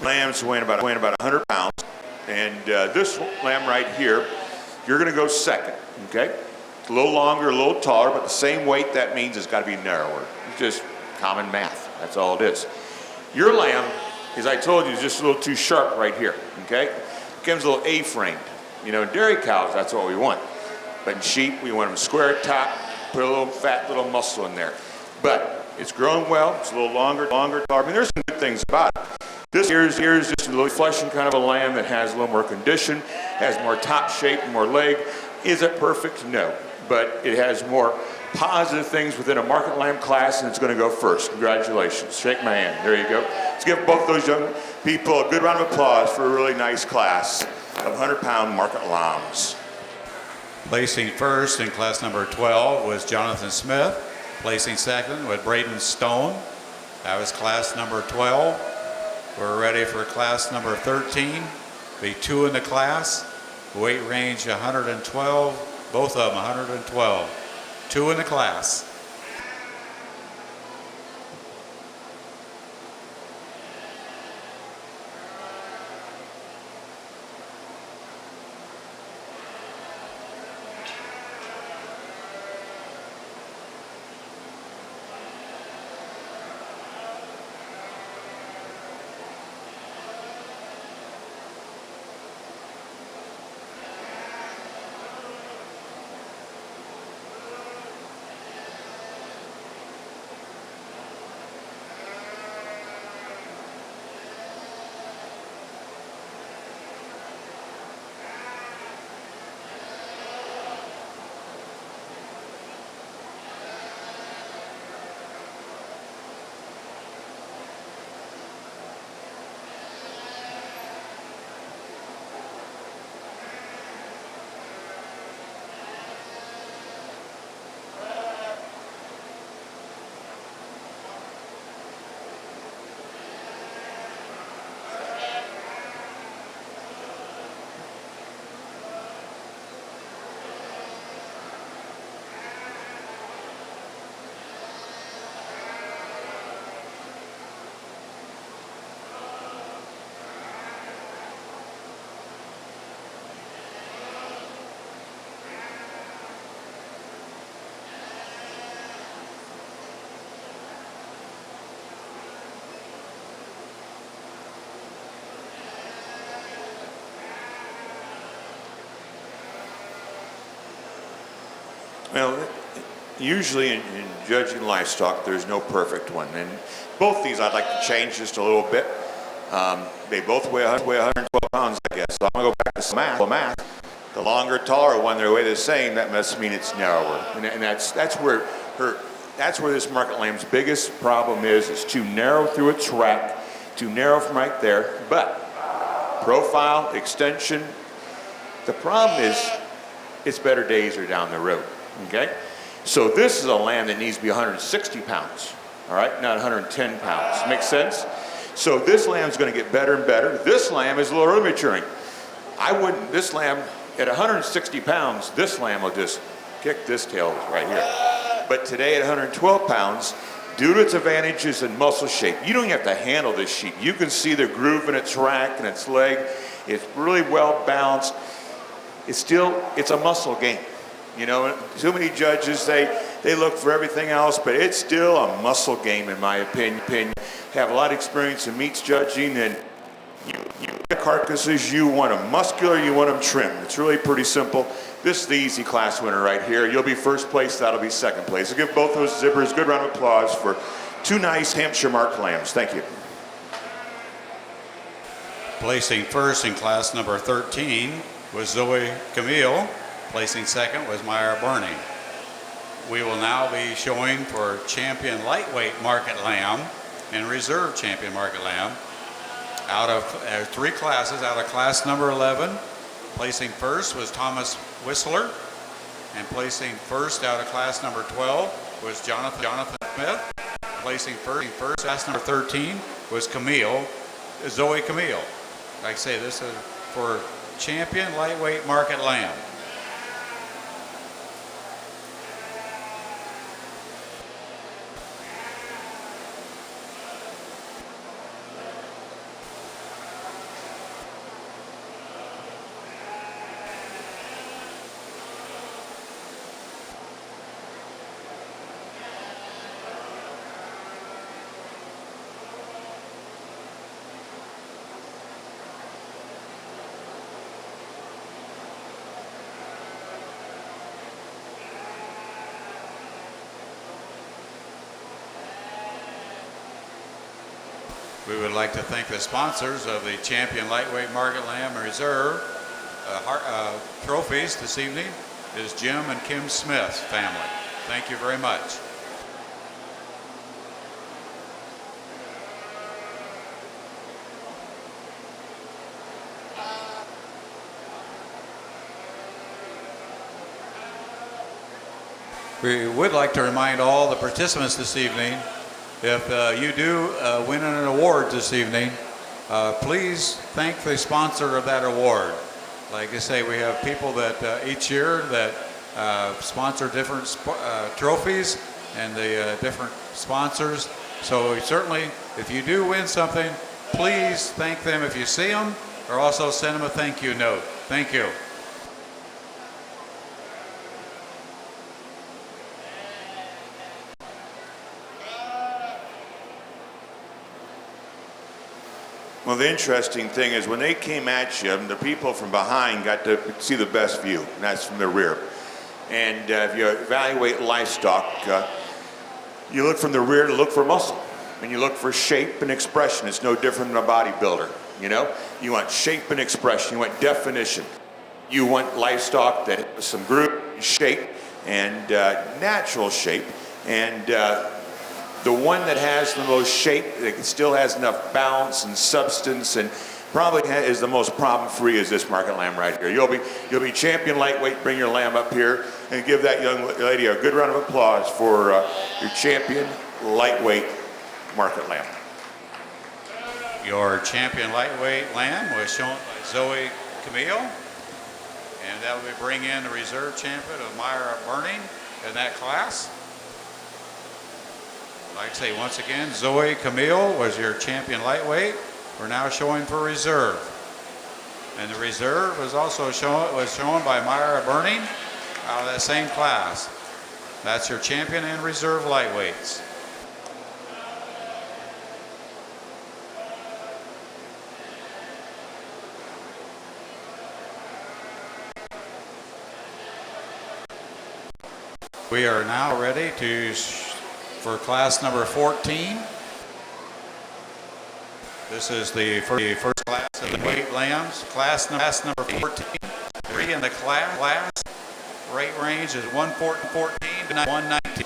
lambs weighing about 100 pounds. And this lamb right here, you're going to go second, okay? A little longer, a little taller, but the same weight. That means it's got to be narrower. It's just common math. That's all it is. Your lamb, as I told you, is just a little too sharp right here, okay? Becomes a little A-framed. You know, in dairy cows, that's what we want. But in sheep, we want them square top, put a little fat little muscle in there. But it's growing well. It's a little longer, taller. I mean, there's some good things about it. This here's just a little fleshing kind of a lamb that has a little more condition, has more top shape, more leg. Is it perfect? No. But it has more positive things within a market lamb class, and it's going to go first. Congratulations. Shake my hand. There you go. Let's give both those young people a good round of applause for a really nice class of 100-pound market lambs. Placing first in class number 12 was Jonathan Smith. Placing second was Braden Stone. That was class number 12. We're ready for class number 13. Be two in the class. Weight range 112. Both of them 112. Two in the class. Well, usually in judging livestock, there's no perfect one. And both these I'd like to change just a little bit. They both weigh 112 pounds, I guess. So I'm going to go back to some math. The longer, taller one, they weigh the same. That must mean it's narrower. And that's where this market lamb's biggest problem is. It's too narrow through its rack, too narrow from right there. But profile, extension, the problem is its better days are down the road. Okay? So this is a lamb that needs to be 160 pounds, all right? Not 110 pounds. Make sense? So this lamb's going to get better and better. This lamb is a little early maturing. This lamb, at 160 pounds, this lamb will just kick this tail right here. But today at 112 pounds, due to its advantages in muscle shape, you don't have to handle this sheep. You can see the groove in its rack and its leg. It's really well balanced. It's a muscle game. You know, too many judges, they look for everything else, but it's still a muscle game in my opinion. Have a lot of experience in meats judging, and the carcasses, you want them muscular, you want them trim. It's really pretty simple. This is the easy class winner right here. You'll be first place, that'll be second place. So give both those zippers a good round of applause for two nice Hampshire marked lambs. Thank you. Placing first in class number 13 was Zoe Camille. Placing second was Maya Burney. We will now be showing for champion lightweight market lamb and reserve champion market lamb out of three classes. Out of class number 11, placing first was Thomas Whistler, and placing first out of class number 12 was Jonathan Smith. Placing first class number 13 was Zoe Camille. Like I say, this is for champion lightweight market lamb. We would like to thank the sponsors of the Champion Lightweight Market Lamb Reserve trophies this evening. Is Jim and Kim Smith's family. Thank you very much. We would like to remind all the participants this evening, if you do win an award this evening, please thank the sponsor of that award. Like I say, we have people that each year that sponsor different trophies and the different sponsors. So certainly, if you do win something, please thank them if you see them, or also send them a thank you note. Thank you. Well, the interesting thing is when they came at you, the people from behind got to see the best view, and that's from the rear. And if you evaluate livestock, you look from the rear to look for muscle, and you look for shape and expression. It's no different than a bodybuilder, you know? You want shape and expression. You want definition. You want livestock that has some groove, shape, and natural shape. And the one that has the most shape, that still has enough balance and substance, and probably is the most problem-free, is this market lamb right here. You'll be champion lightweight. Bring your lamb up here and give that young lady a good round of applause for your champion lightweight market lamb. Your champion lightweight lamb was shown by Zoe Camille, and that will bring in the reserve champion of Myra Burning in that class. Like I say, once again, Zoe Camille was your champion lightweight. We're now showing for reserve. And the reserve was also shown by Myra Burning out of that same class. That's your champion and reserve lightweights. We are now ready for class number 14. This is the first class of the weight lambs. Class number 14. Three in the class. Rate range is 114 to 119.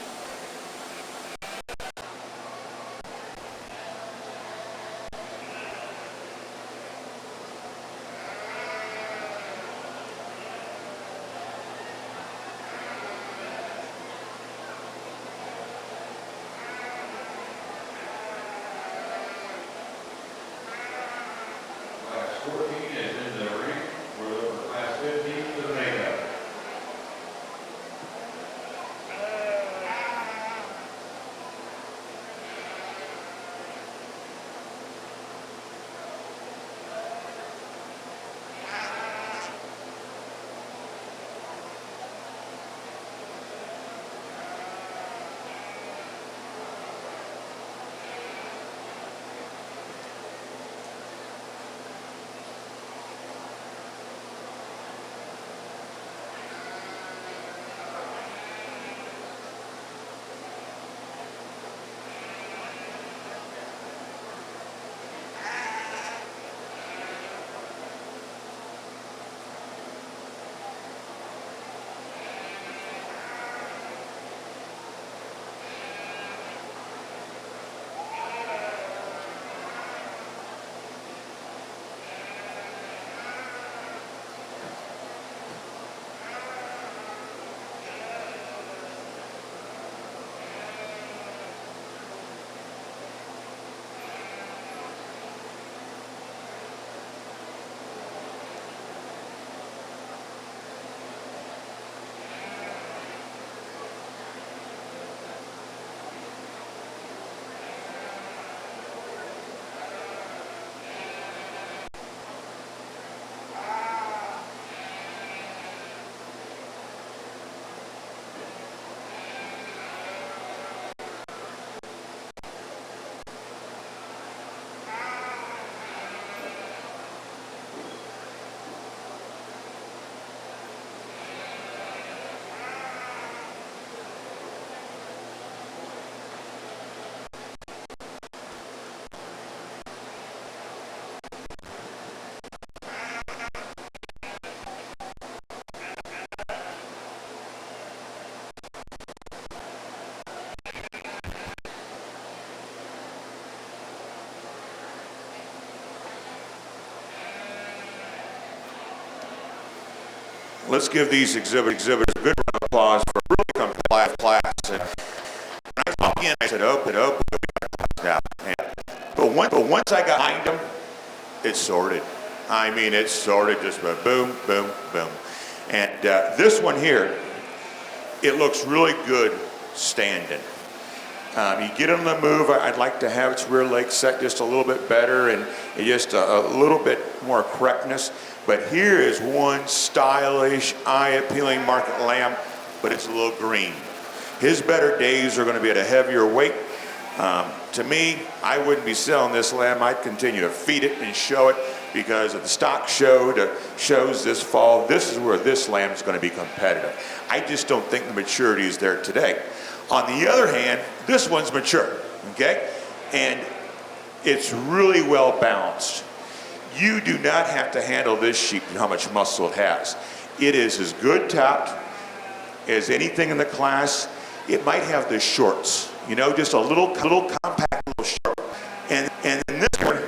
Let's give these exhibitors a good round of applause for really come class. And when I walked in, I said, "Oh, we got class now." But once I got behind them, it sorted. I mean, it sorted just boom, boom, boom. And this one here, it looks really good standing. You get on the move, I'd like to have its rear leg set just a little bit better and just a little bit more correctness. But here is one stylish, eye-appealing market lamb, but it's a little green. His better days are going to be at a heavier weight. To me, I wouldn't be selling this lamb. I'd continue to feed it and show it because of the stock shows this fall. This is where this lamb is going to be competitive. I just don't think the maturity is there today. On the other hand, this one's mature, okay? And it's really well balanced. You do not have to handle this sheep and how much muscle it has. It is as good topped as anything in the class. It might have the shorts, you know, just a little compact little short. And this one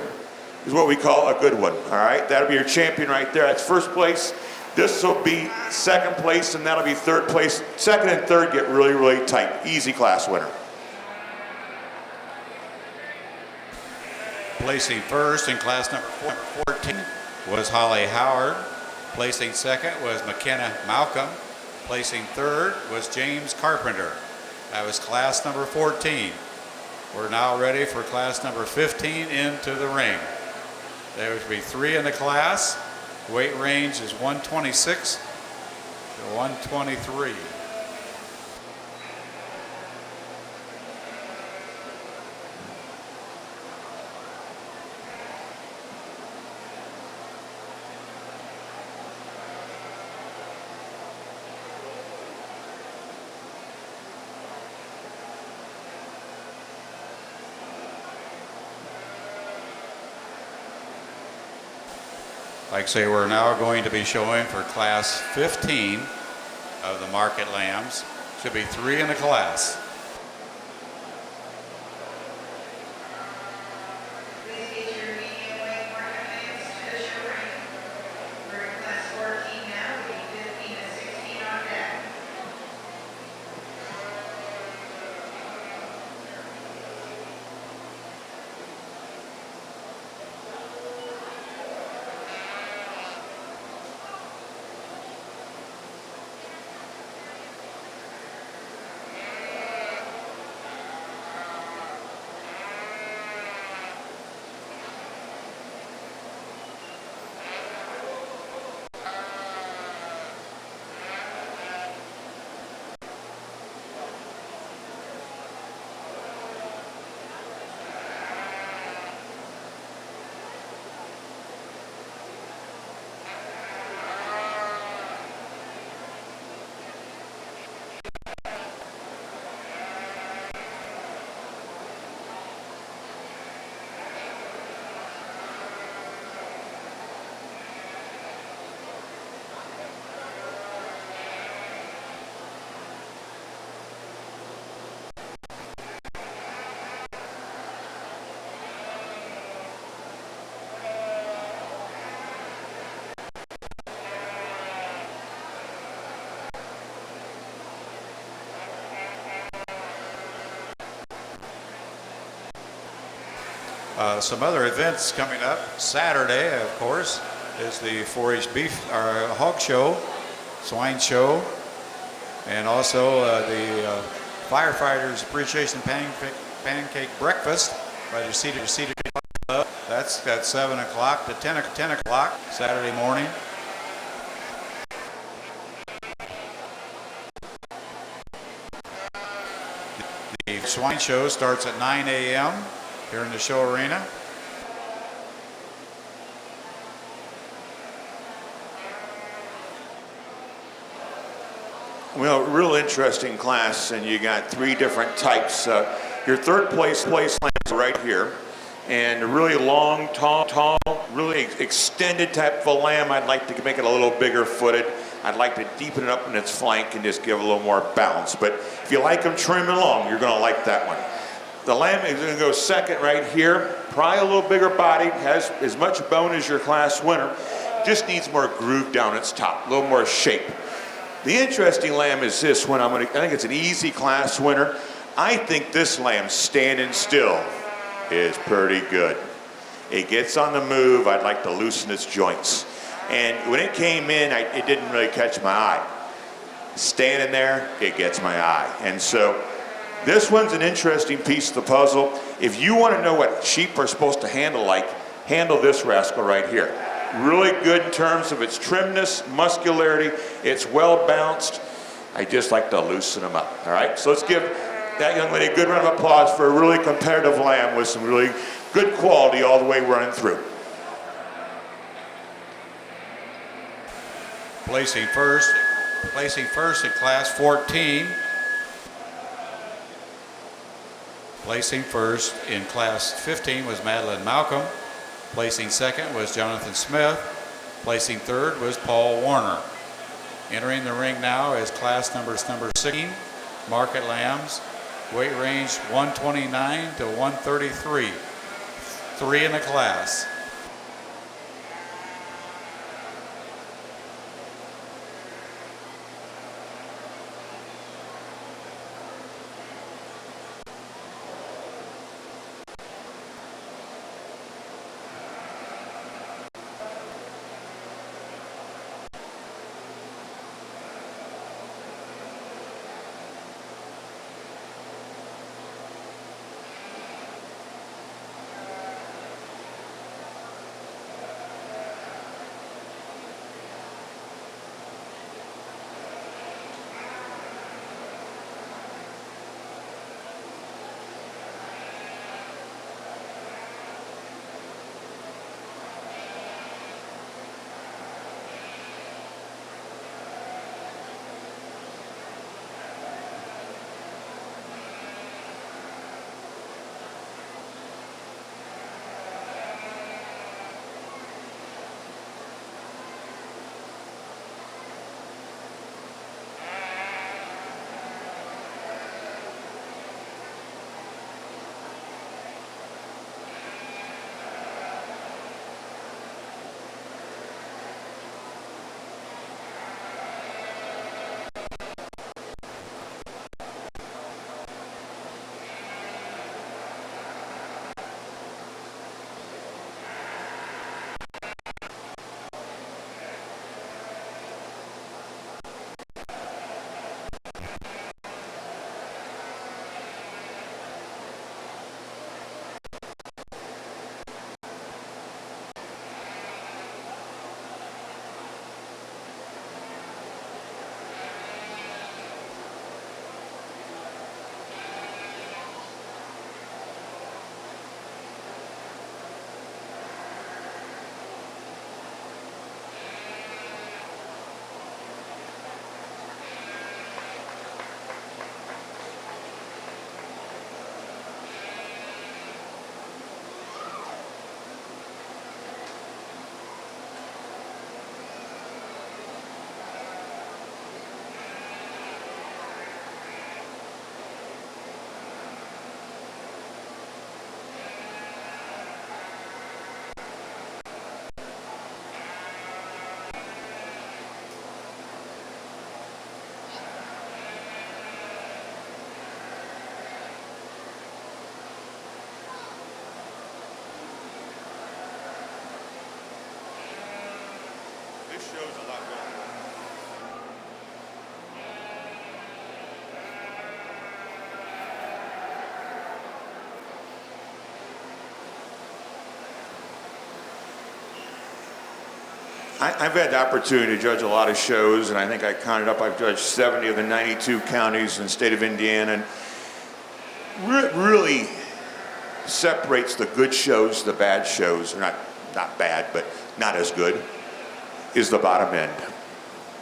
is what we call a good one, all right? That'll be your champion right there. That's first place. This will be second place, and that'll be third place. Second and third get really, really tight. Easy class winner. Placing first in class number 14 was Holly Howard. Placing second was McKenna Malcolm. Placing third was James Carpenter. That was class number 14. We're now ready for class number 15 into the ring. There will be 3 in the class. Weight range is 126 to 123. Like I say, we're now going to be showing for class 15 of the market lambs. Should be 3 in the class. Please get your medium weight market lambs to the show ring. We're in class 14 now, we need 15 to 16 on deck. Some other events coming up. Saturday, of course, is the 4-H beef or hog show, swine show, and also the firefighters appreciation pancake breakfast by the Cedar Club. That's at 7 o'clock to 10 o'clock Saturday morning. The swine show starts at 9 a.m. here in the show arena. Well, real interesting class, and you got 3 different types. Your third place lambs right here, and a really long, tall, really extended type of a lamb. I'd like to make it a little bigger footed. I'd like to deepen it up in its flank and just give it a little more balance. But if you like them trim and long, you're going to like that one. The lamb is going to go second right here. Probably a little bigger body, has as much bone as your class winner. just needs more groove down its top, a little more shape. The interesting lamb is this one. I think it's an easy class winner. I think this lamb standing still is pretty good. It gets on the move. I'd like to loosen its joints. And when it came in, it didn't really catch my eye. Standing there, it gets my eye. And so this one's an interesting piece of the puzzle. If you want to know what sheep are supposed to handle this rascal right here. Really good in terms of its trimness, muscularity. It's well balanced. I just like to loosen them up. All right, so let's give that young lady a good round of applause for a really competitive lamb with some really good quality all the way running through. Placing first in class 14. Placing first in class 15 was Madeline Malcolm. Placing second was Jonathan Smith. Placing third was Paul Warner. Entering the ring now is class number 16, market lambs, weight range 129 to 133. 3 in the class. This shows a lot going on. I've had the opportunity to judge a lot of shows, and I think I counted up, I've judged 70 of the 92 counties in the state of Indiana, and really separates the good shows, the bad shows, or not bad, but not as good, is the bottom end.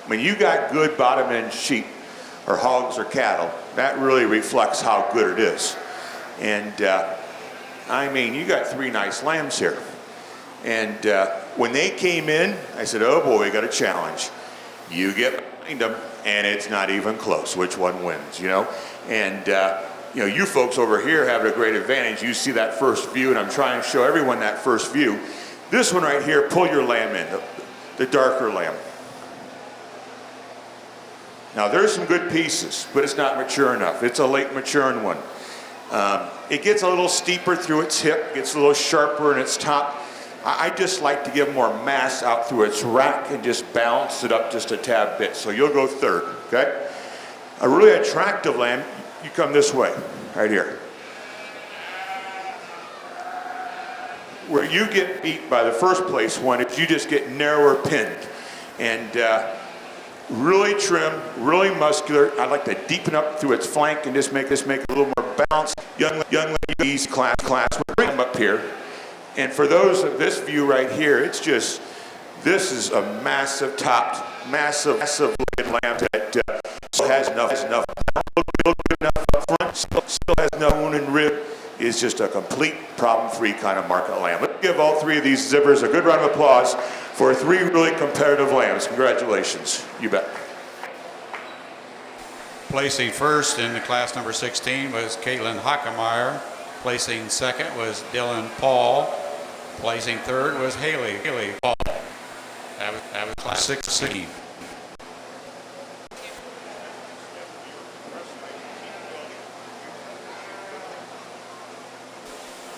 When you got good bottom end sheep, or hogs or cattle, that really reflects how good it is. And I mean, you got 3 nice lambs here. And when they came in, I said, oh boy, we got a challenge. You get behind them, and it's not even close which one wins, you know? And you know, you folks over here have a great advantage. You see that first view, and I'm trying to show everyone that first view. This one right here, pull your lamb in. the darker lamb. Now there's some good pieces, but it's not mature enough. It's a late maturing one. It gets a little steeper through its hip, gets a little sharper in its top. I just like to give more mass out through its rack and just balance it up just a tad bit. So you'll go third, okay? A really attractive lamb, you come this way, right here. Where you get beat by the first place one is you just get narrower pinned. And really trim, really muscular. I like to deepen up through its flank and just make this make a little more balanced. Young ladies class, we'll bring them up here. And for those of this view right here, it's just, this is a massive topped, massive looking lamb that still has enough look good enough up front, still has enough bone and rib. Is just a complete problem-free kind of market lamb. Let's give all three of these zippers a good round of applause for three really competitive lambs. Congratulations. You bet. Placing first in the class number 16 was Caitlin Hockemeyer. Placing second was Dylan Paul. Placing third was Haley Paul. That was class 16.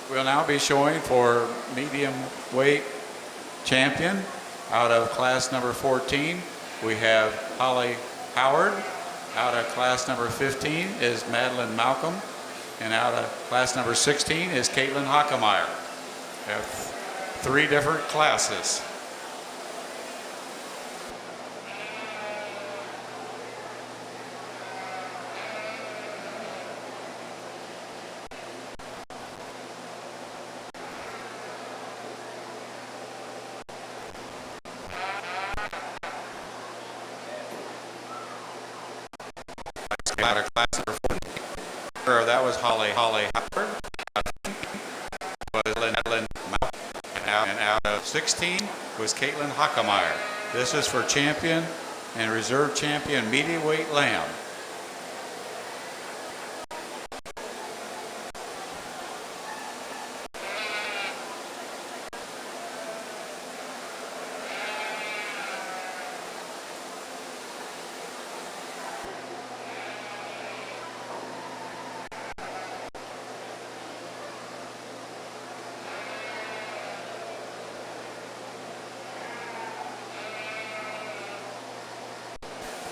We'll now be showing for medium weight champion out of class number 14. We have Holly Howard. Out of class number 15 is Madeline Malcolm. And out of class number 16 is Caitlin Hockemeyer. We have three different classes. Out of class number 14, that was Holly Howard. Was Madeline Malcolm. And out of 16 was Caitlin Hockemeyer. This is for champion and reserve champion medium weight lamb.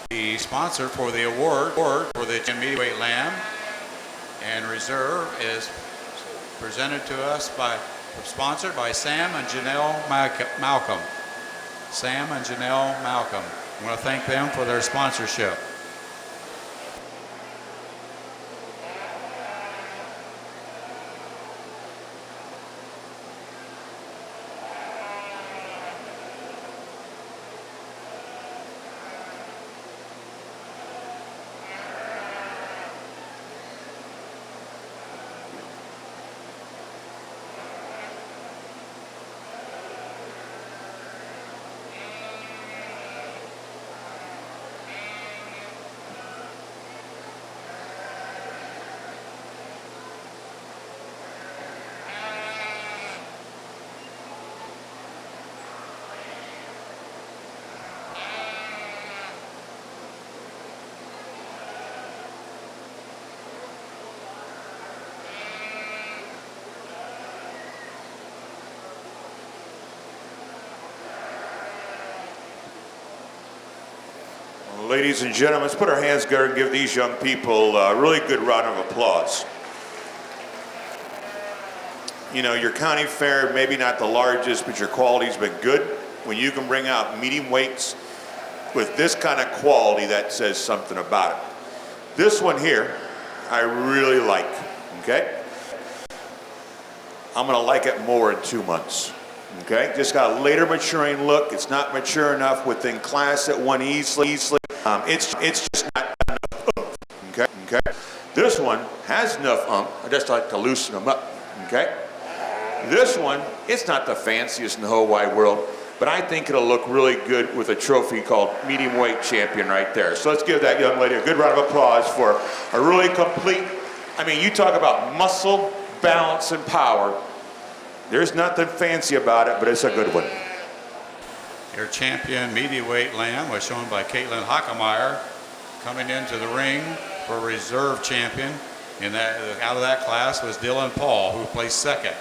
The sponsor for the award for the medium lamb and reserve is presented to us sponsored by Sam and Janelle Malcolm. Sam and Janelle Malcolm. I want to thank them for their sponsorship. Ladies and gentlemen, let's put our hands together and give these young people a really good round of applause. You know, your county fair, maybe not the largest, but your quality's been good. When you can bring out medium weights with this kind of quality, that says something about it. This one here, I really like, okay? I'm gonna like it more in 2 months. Okay, just got a later maturing look. It's not mature enough within class at one easily. It's just not enough. Okay. This one has enough I just like to loosen them up. Okay. This one, it's not the fanciest in the whole wide world, but I think it'll look really good with a trophy called medium weight champion right there. So let's give that young lady a good round of applause for a really complete. I mean, you talk about muscle, balance, and power. There's nothing fancy about it, but it's a good one. Your champion medium-weight lamb was shown by Caitlin Hockemeyer. Coming into the ring for reserve champion out of that class was Dylan Paul, who placed second.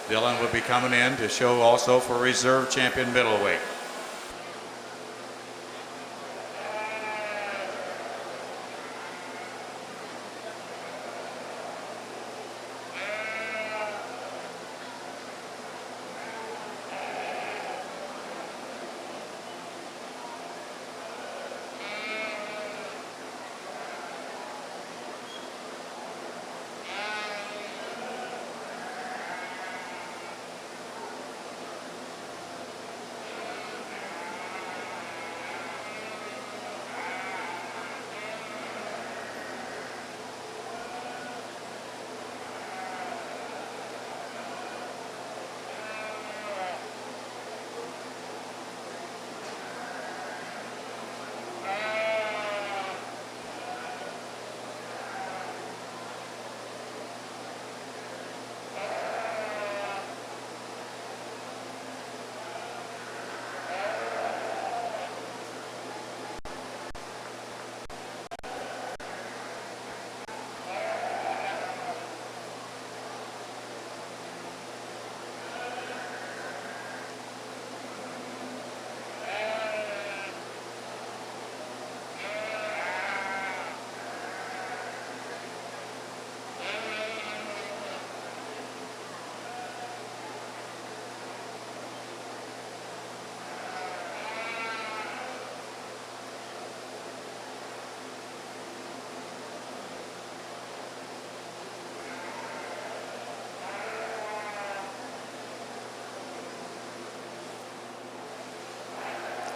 Dylan will be coming in to show also for reserve champion middleweight.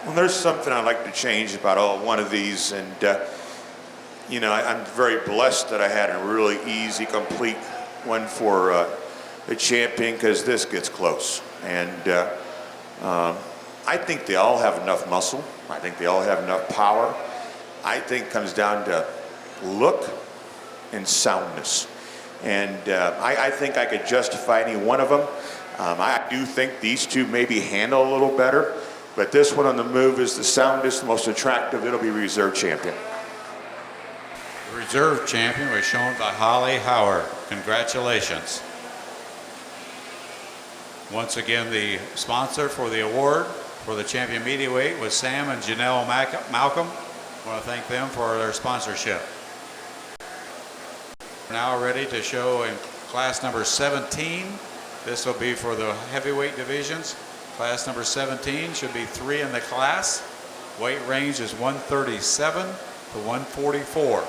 Well, there's something I'd like to change about one of these, and you know, I'm very blessed that I had a really easy, complete one for the champion, because this gets close. And I think they all have enough muscle. I think they all have enough power. I think it comes down to look and soundness. And I think I could justify any one of them. I do think these two maybe handle a little better, but this one on the move is the soundest, the most attractive. It'll be reserve champion. The reserve champion was shown by Holly Howard. Congratulations. Once again, the sponsor for the award for the champion mediaweight was Sam and Janelle Malcolm. I want to thank them for their sponsorship. We're now ready to show in class number 17. This will be for the heavyweight divisions. Class number 17 should be 3 in the class. Weight range is 137 to 144.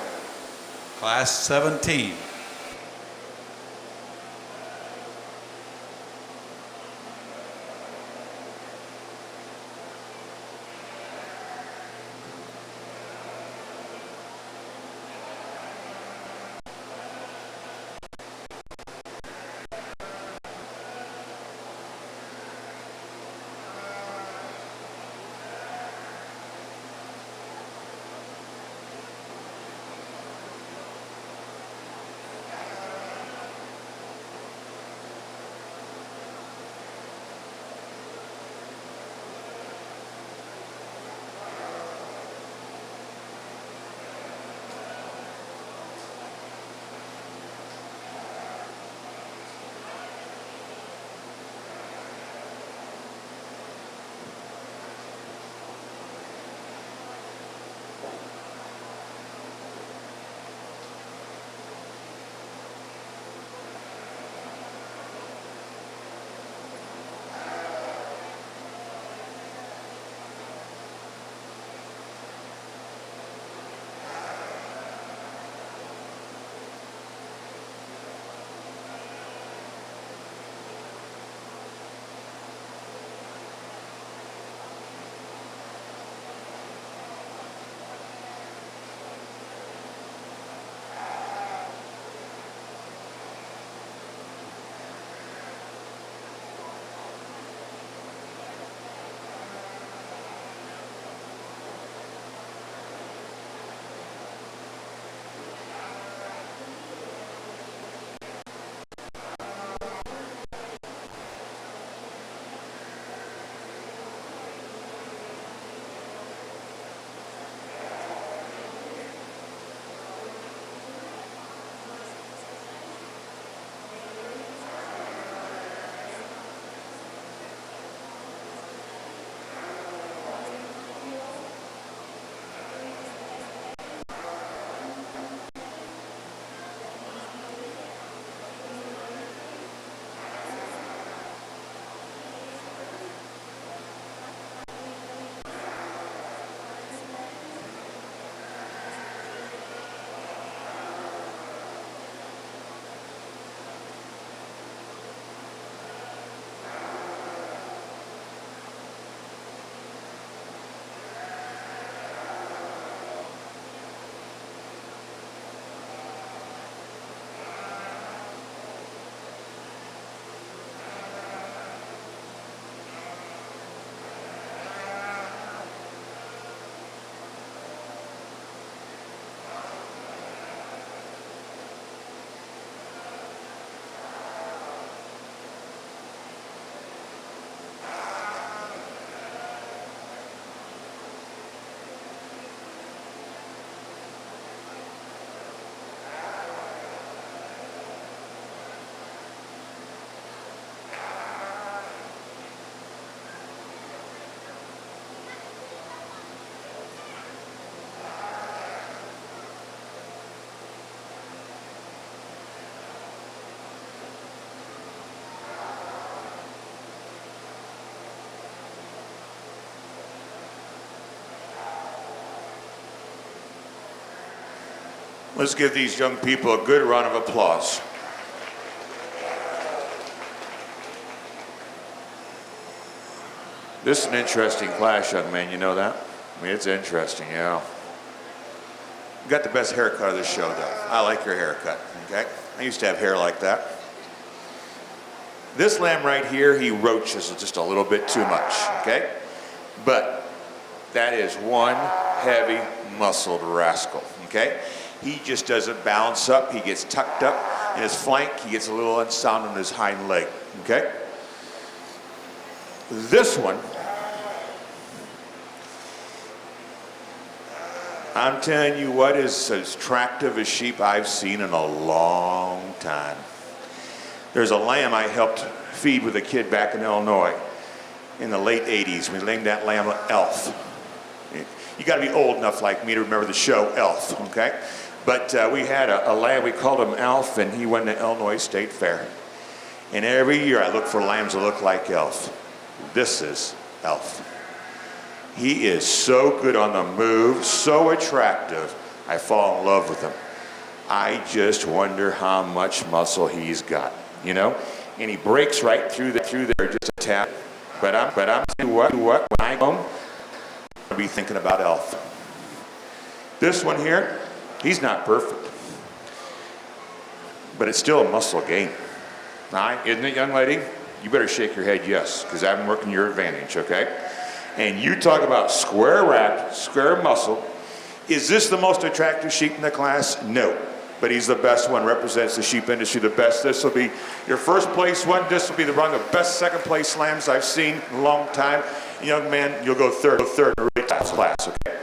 Class 17. Let's give these young people a good round of applause. This is an interesting class, young man, you know that? I mean, it's interesting, yeah. You got the best haircut of the show, though. I like your haircut, okay? I used to have hair like that. This lamb right here, he roaches just a little bit too much, okay? But that is one heavy muscled rascal, okay? He just doesn't balance up. He gets tucked up in his flank. He gets a little unsound on his hind leg, okay? This one, I'm telling you what, is as attractive a sheep I've seen in a long time. There's a lamb I helped feed with a kid back in Illinois in the late 80s. We named that lamb Elf. You got to be old enough like me to remember the show Elf, okay? But we had a lamb, we called him Elf, and he went to Illinois State Fair. And every year I look for lambs that look like Elf. This is Elf. He is so good on the move, so attractive, I fall in love with him. I just wonder how much muscle he's got, you know? And he breaks right through there just a tap. But I'm telling you what, when I go home, I'll be thinking about Elf. This one here, he's not perfect. But it's still a muscle gain. Isn't it, young lady? You better shake your head yes, because I'm working your advantage, okay? And you talk about square wrapped, square muscle. Is this the most attractive sheep in the class? No. But he's the best one, represents the sheep industry the best. This will be your first place one. This will be the run of best second place lambs I've seen in a long time. And young man, you'll go third in a really class, okay?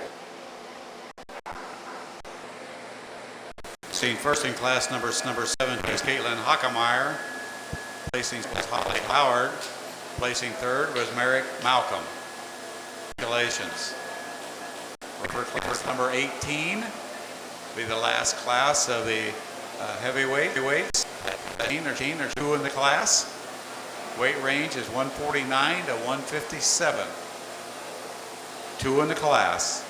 Seen first in class number 7 is Caitlin Hockemeyer. Placing was Holly Howard. Placing third was Merrick Malcolm. Congratulations. For class number 18, be the last class of the heavyweights. 18 or 2 in the class. Weight range is 149 to 157. 2 in the class.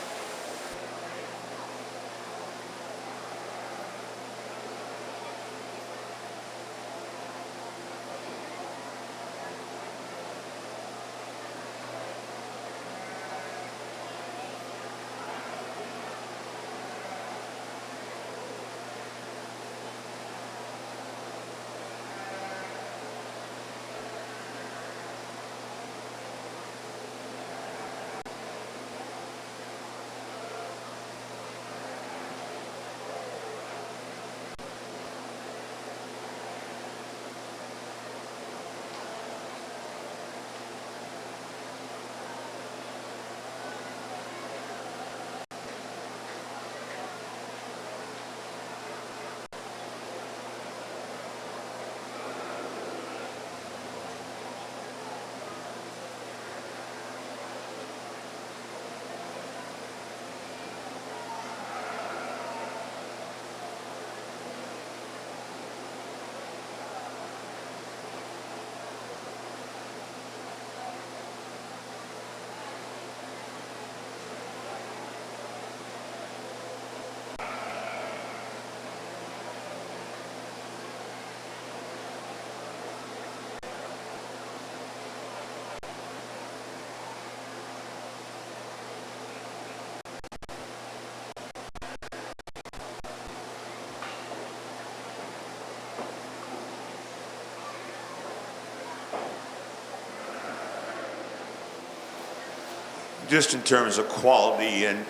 Just in terms of quality, and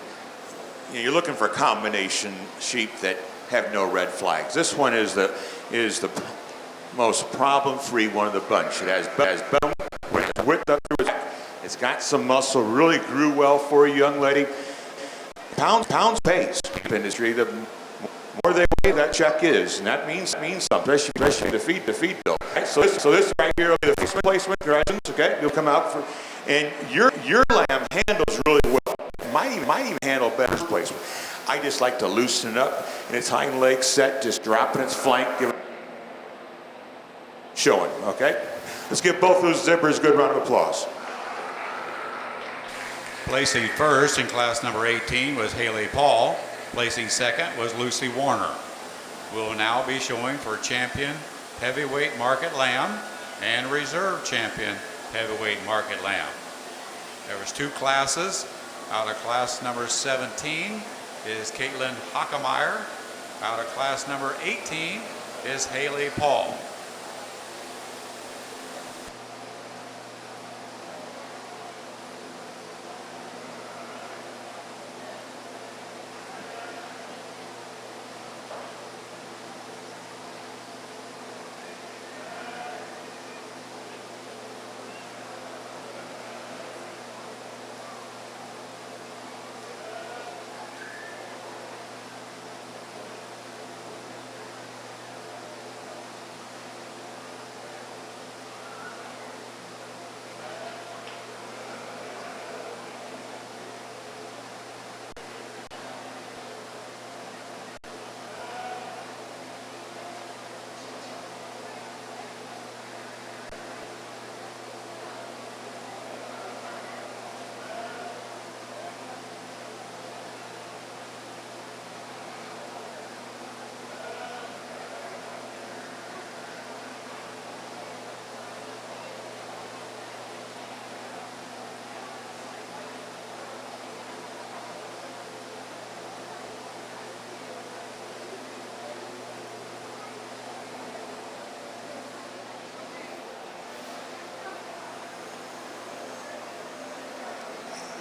you're looking for combination sheep that have no red flags. This one is the most problem-free one of the bunch. It has bone width up through its back. It's got some muscle, really grew well for a young lady. Pounds pays industry. The more they weigh, that check is, and that means something, especially the feed bill. Okay? So this right here will be the placement directions. Okay, you'll come out for, and your lamb handles really well. Might even handle better placement. I just like to loosen it up, and its hind leg set, just dropping its flank, showing. Okay, let's give both those zippers a good round of applause. Placing first in class number 18 was Haley Paul. Placing second was Lucy Warner. We'll now be showing for champion heavyweight market lamb and reserve champion heavyweight market lamb. There was 2 classes. Out of class number 17 is Caitlin Hockemeyer. Out of class number 18 is Haley Paul.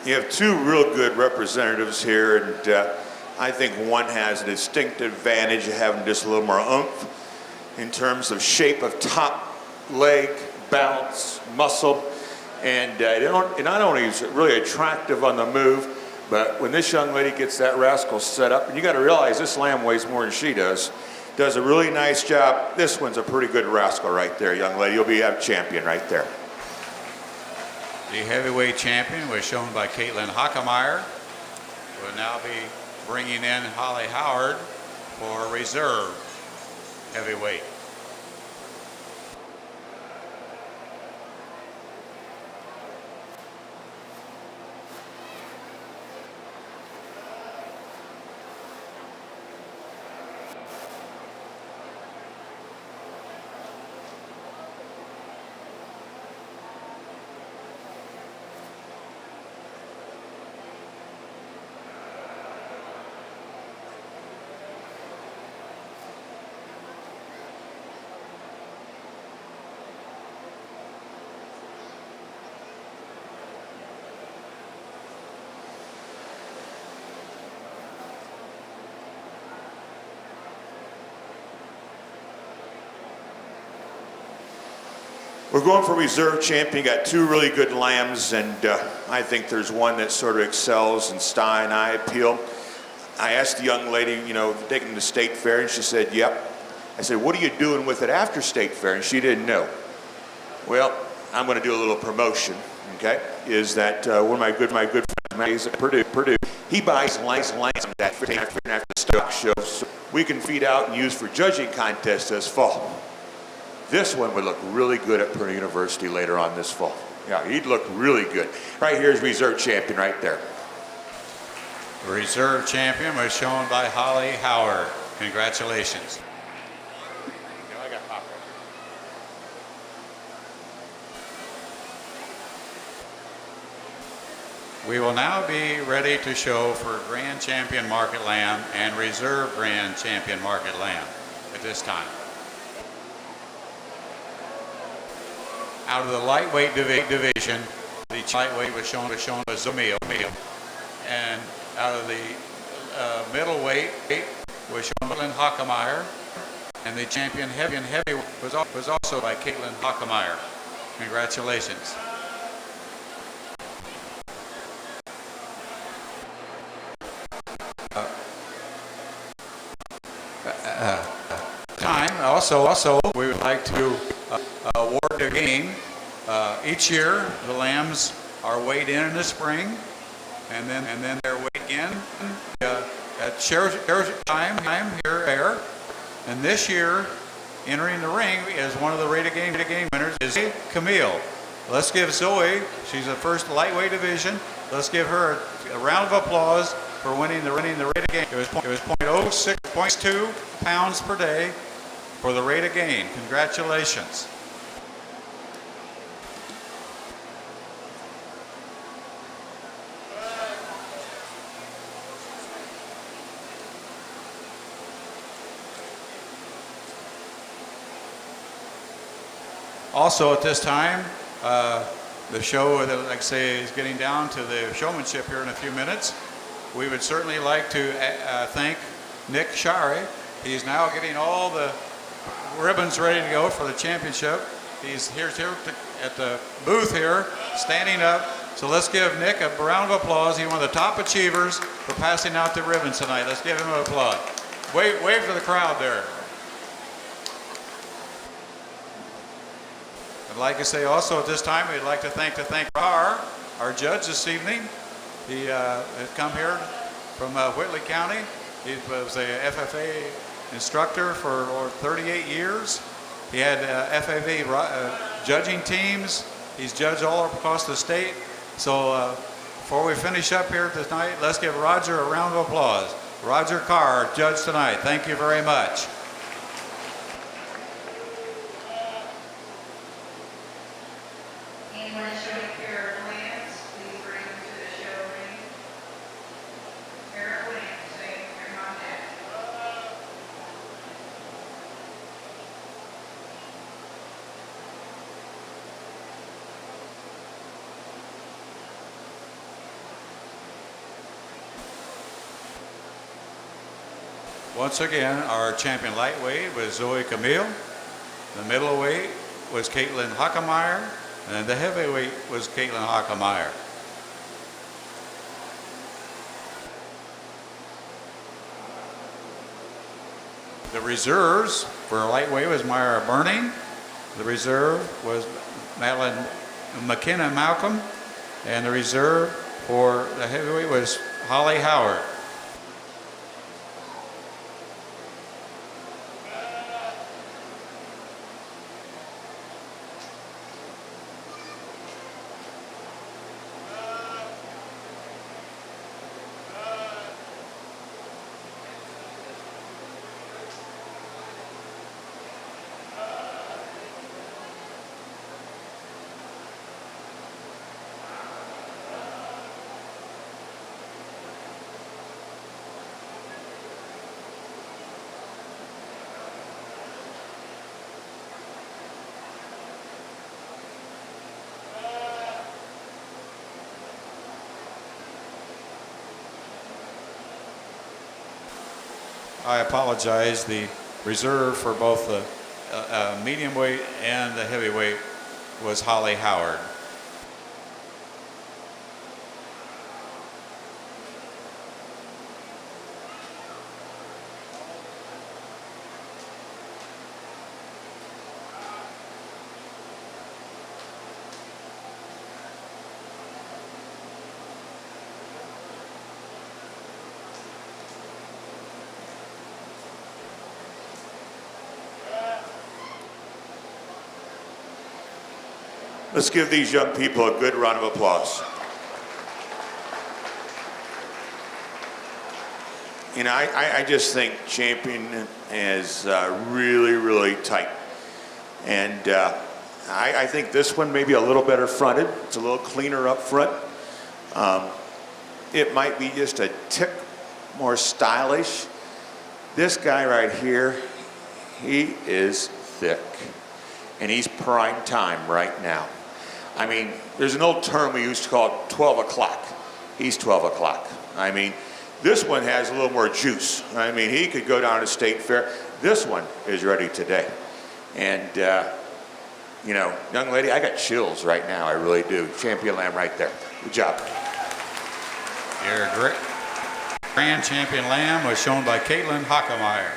You have 2 real good representatives here, and I think one has a distinct advantage of having just a little more oomph in terms of shape of top, leg, balance, muscle, and not only is it really attractive on the move, but when this young lady gets that rascal set up, and you got to realize this lamb weighs more than she does a really nice job. This one's a pretty good rascal right there, young lady. You'll be a champion right there. The heavyweight champion was shown by Caitlin Hockemeyer. We'll now be bringing in Holly Howard for reserve heavyweight. We're going for reserve champion. Got 2 really good lambs, and I think there's one that sort of excels in style and eye appeal. I asked the young lady, taking them to State Fair, and she said, yep. I said, what are you doing with it after State Fair? And she didn't know. Well, I'm going to do a little promotion, okay? Is that one of my good friends at Purdue, he buys lambs after the stock show, so we can feed out and use for judging contests this fall. This one would look really good at Purdue University later on this fall. Yeah, he'd look really good. Right here is reserve champion right there. The reserve champion was shown by Holly Howard. Congratulations. We will now be ready to show for Grand Champion Market Lamb and Reserve Grand Champion Market Lamb at this time. Out of the lightweight division, the lightweight was shown as Zamil. And out of the middleweight was shown by Caitlin Hockemeyer. And the champion heavy was also by Caitlin Hockemeyer. Congratulations. Also, we would like to award a game. Each year, the lambs are weighed in the spring, and then they're weighed again at share time here. And this year, entering the ring is one of the rated game winners is Camille. Let's give Zoe. She's the first lightweight division. Let's give her a round of applause for winning the rate of gain. It was 0.06.2 pounds per day for the rate of gain. Congratulations. Also at this time, the show, like I say, is getting down to the showmanship here in a few minutes. We would certainly like to thank Nick Shari. He's now getting all the ribbons ready to go for the championship. He's here at the booth here, standing up. So let's give Nick a round of applause. He's one of the top achievers for passing out the ribbons tonight. Let's give him an applause. Wave to the crowd there. I'd like to say also at this time, we'd like to thank our judge this evening. He has come here from Whitley County. He was a FFA instructor for over 38 years. He had FFA judging teams. He's judged all across the state. So before we finish up here tonight, let's give Roger a round of applause. Roger Carr, judge tonight. Thank you very much. Anyone showing pair of lamps, please bring them to the show ring. Pair of lamps, waiting for your contact. Once again, our champion lightweight was Zoe Camille. The middleweight was Caitlin Hockemeyer. And the heavyweight was Caitlin Hockemeyer. The reserves for lightweight was Myra Burning. The reserve was Madeline McKenna Malcolm. And the reserve for the heavyweight was Holly Howard. I apologize. The reserve for both the medium weight and the heavyweight was Holly Howard. Let's give these young people a good round of applause. You know, I just think champion is really, really tight. And I think this one may be a little better fronted. It's a little cleaner up front. It might be just a tick more stylish. This guy right here, he is thick. And he's prime time right now. I mean, there's an old term we used to call it 12 o'clock. He's 12 o'clock. I mean, this one has a little more juice. I mean, he could go down to State Fair. This one is ready today. And, you know, young lady, I got chills right now. I really do. Champion Lamb right there. Good job. Your grand champion lamb was shown by Caitlin Hockemeyer.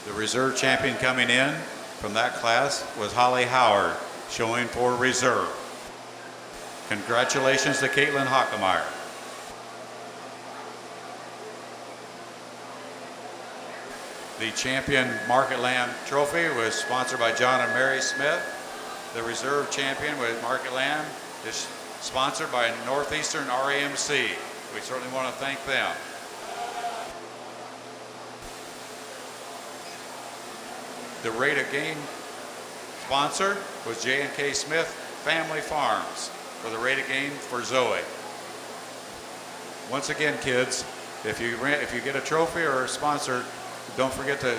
The reserve champion coming in from that class was Holly Howard, showing for reserve. Congratulations to Caitlin Hockemeyer. The champion Market Lamb trophy was sponsored by John and Mary Smith. The reserve champion with Market Lamb is sponsored by Northeastern RAMC. We certainly want to thank them. The rate of gain sponsor was J&K Smith Family Farms for the rate of gain for Zoe. Once again, kids, if you get a trophy or a sponsor, don't forget to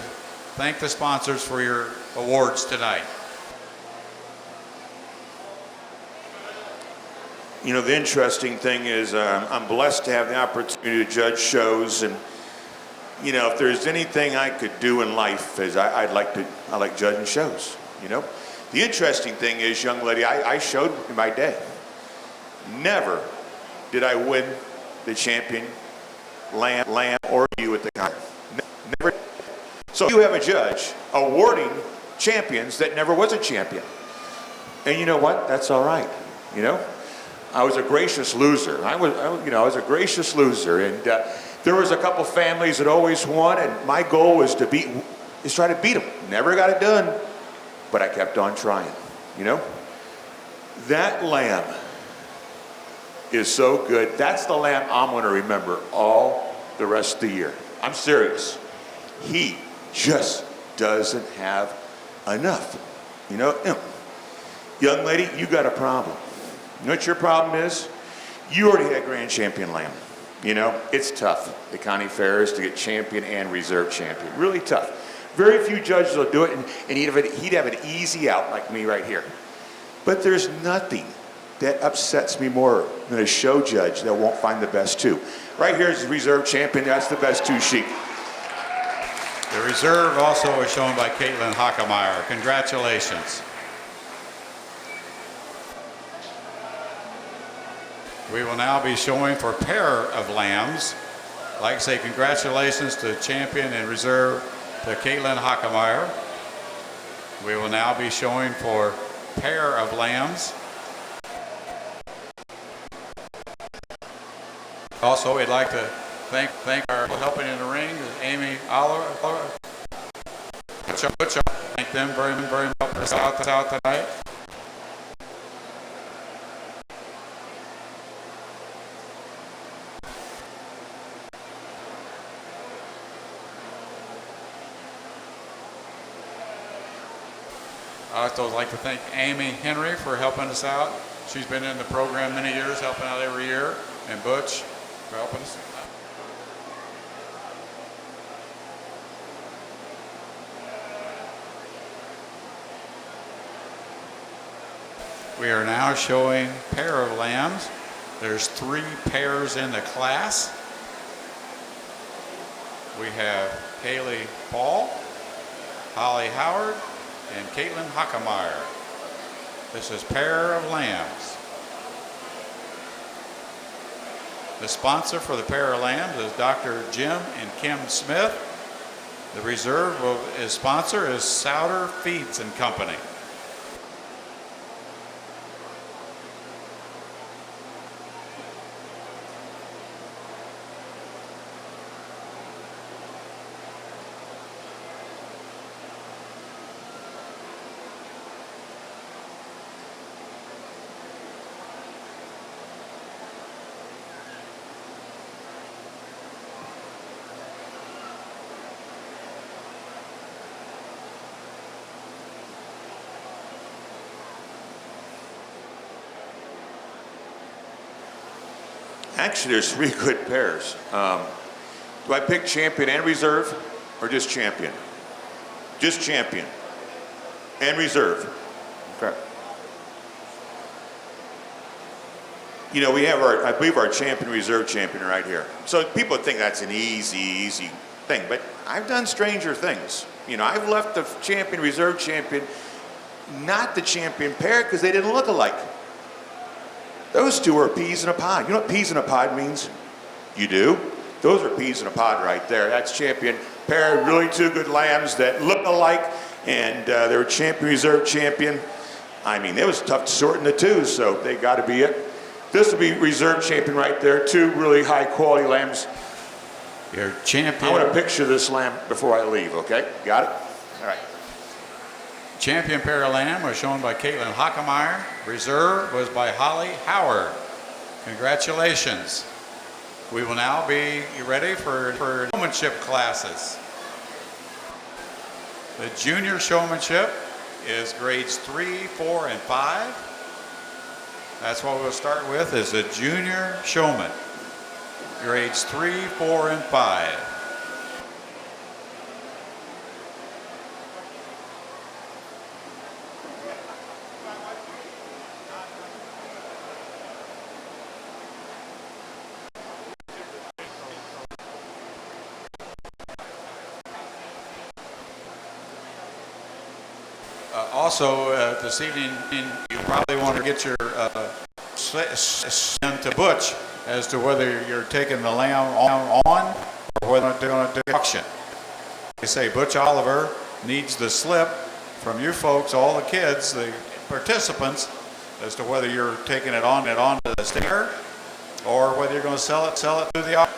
thank the sponsors for your awards tonight. You know, the interesting thing is I'm blessed to have the opportunity to judge shows, and you know, if there's anything I could do in life, is I like judging shows. You know, the interesting thing is, young lady, I showed in my day. Never did I win the champion lamb or you at the time. Never. So you have a judge awarding champions that never was a champion, and you know what? That's all right. You know, I was a gracious loser. I was a gracious loser, and there was a couple families that always won, and my goal was to try to beat them. Never got it done, but I kept on trying. You know, that lamb is so good. That's the lamb I'm going to remember all the rest of the year. I'm serious. He just doesn't have enough. You know, young lady, you got a problem. You know what your problem is? You already had grand champion lamb. You know, it's tough, the county fairs, to get champion and reserve champion. Really tough. Very few judges will do it, and he'd have an easy out like me right here. But there's nothing that upsets me more than a show judge that won't find the best two. Right here is the reserve champion. That's the best two sheep. The reserve also is shown by Caitlin Hockemeyer. Congratulations. We will now be showing for pair of lambs. I'd like to say congratulations to champion and reserve to Caitlin Hockemeyer. We will now be showing for pair of lambs. Also, we'd like to thank our helping in the ring, Amy Oliver. Thank them very much for us out tonight. I also would like to thank Amy Henry for helping us out. She's been in the program many years, helping out every year, and Butch for helping us. We are now showing pair of lambs. There's 3 pairs in the class. We have Haley Paul, Holly Howard, and Caitlin Hockemeyer. This is pair of lambs. The sponsor for the pair of lambs is Dr. Jim and Kim Smith. The reserve is sponsor is Souter Feeds and Company. Actually, there's 3 good pairs. Do I pick champion and reserve, or just champion? Just champion and reserve. Okay. You know, we have I believe our champion, reserve champion right here. So people think that's an easy thing, but I've done stranger things. You know, I've left the champion, reserve champion, not the champion pair, because they didn't look alike. Those 2 are peas in a pod. You know what peas in a pod means? You do? Those are peas in a pod right there. That's champion pair, really 2 good lambs that look alike, and they were champion, reserve champion. I mean, it was tough to sort in the 2, so they got to be it. This will be reserve champion right there. 2 really high quality lambs. Your champion. I want to picture this lamb before I leave, okay? Got it? All right. Champion pair of lamb was shown by Caitlin Hockemeyer. Reserve was by Holly Howard. Congratulations. We will now be ready for showmanship classes. The junior showmanship is grades 3, 4, and 5. That's what we'll start with, is the junior showman. Grades 3, 4, and 5. Also, this evening, you probably want to get your sent to Butch as to whether you're taking the lamb on or whether they're going to do auction. They say Butch Oliver needs the slip from you folks, all the kids, the participants, as to whether you're taking it on to the sticker or whether you're going to sell it through the auction.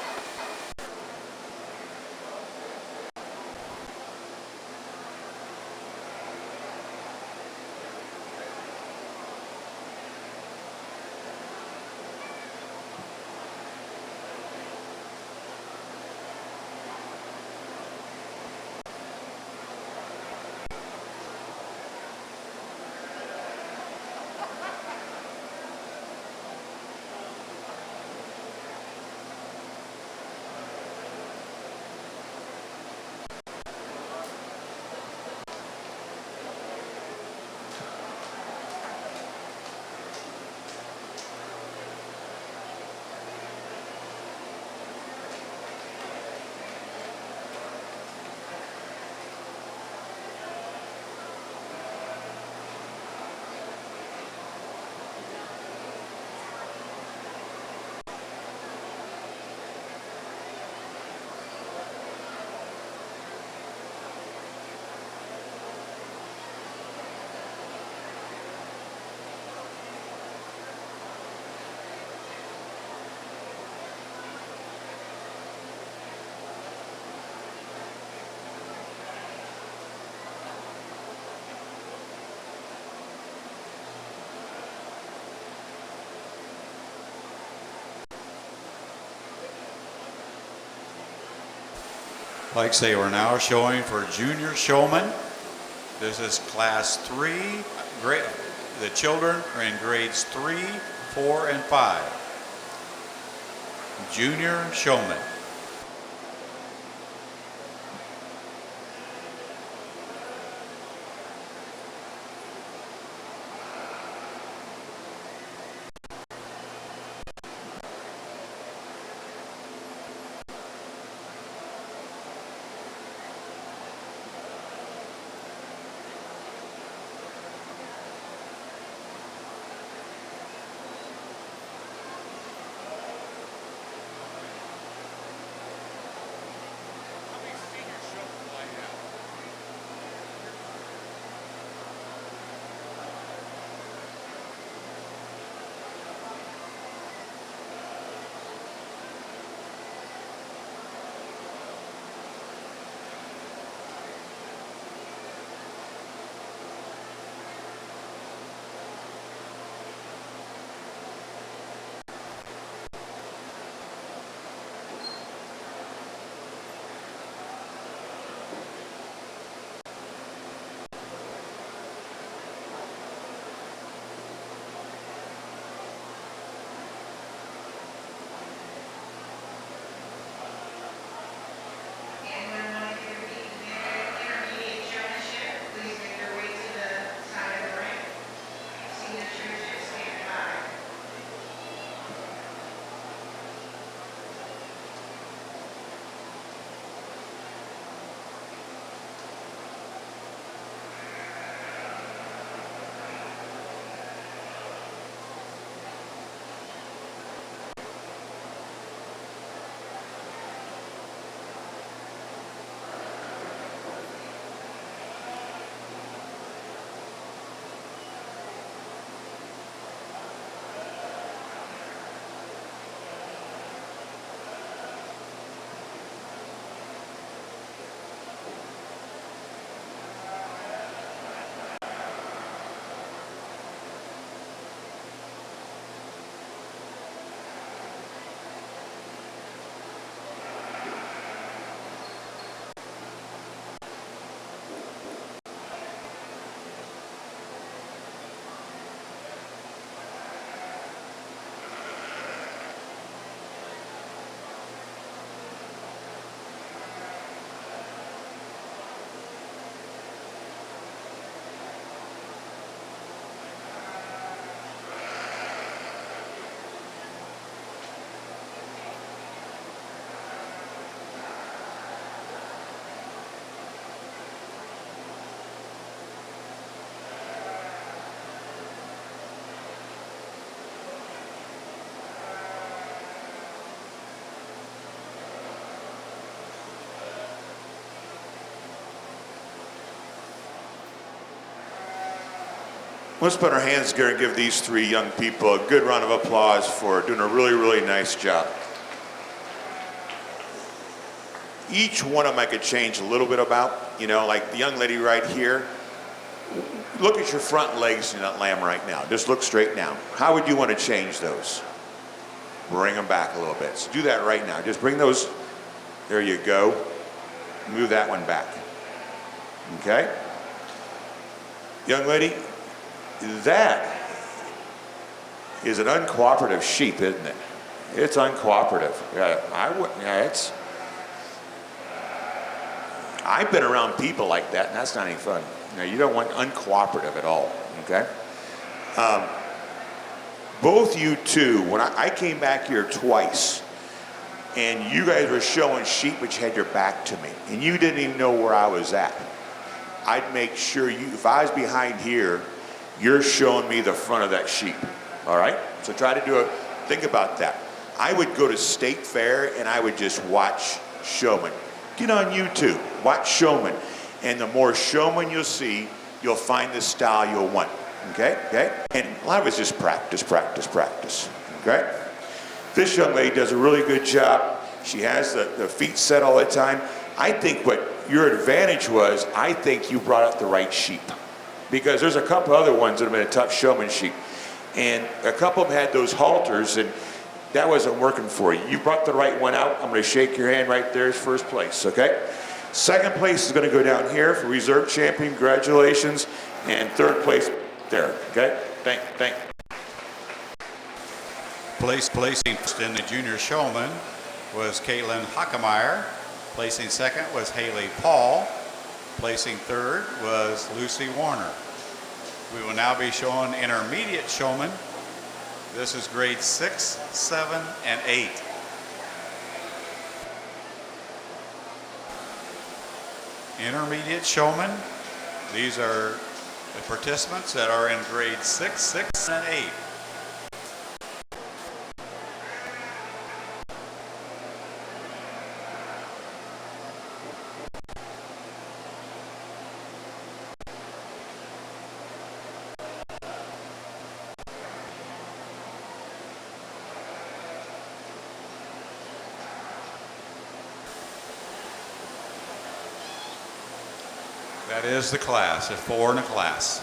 Like I say, we're now showing for junior showman. This is class 3. The children are in grades 3, 4, and 5. Junior showman. Let's put our hands together and give these three young people a good round of applause for doing a really, really nice job. Each one of them I could change a little bit about, you know, like the young lady right here. Look at your front legs in that lamb right now. Just look straight now. How would you want to change those? Bring them back a little bit. So do that right now. Just bring those. There you go. Move that one back. Okay? Young lady, that is an uncooperative sheep, isn't it? It's uncooperative. I've been around people like that, and that's not any fun. Now, you don't want uncooperative at all, okay? Both you two, when I came back here twice, and you guys were showing sheep which had your back to me, and you didn't even know where I was at, I'd make sure you, if I was behind here, you're showing me the front of that sheep, all right? So try to do it. Think about that. I would go to State Fair, and I would just watch showmen. Get on YouTube, watch showmen. And the more showmen you'll see, you'll find the style you'll want, okay? And a lot of it's just practice, okay? This young lady does a really good job. She has the feet set all the time. I think what your advantage was, I think you brought out the right sheep. Because there's a couple other ones that have been a tough showmanship. And a couple of them had those halters, and that wasn't working for you. You brought the right one out. I'm going to shake your hand right there as first place, okay? Second place is going to go down here for reserve champion. Congratulations. And third place there, okay? Thank. Placing in the junior showman was Caitlin Hockemeyer. Placing second was Haley Paul. Placing third was Lucy Warner. We will now be showing intermediate showmen. This is grade 6, 7, and 8. Intermediate showmen. These are the participants that are in grade 6, and 8. That is the class, there's 4 in a class.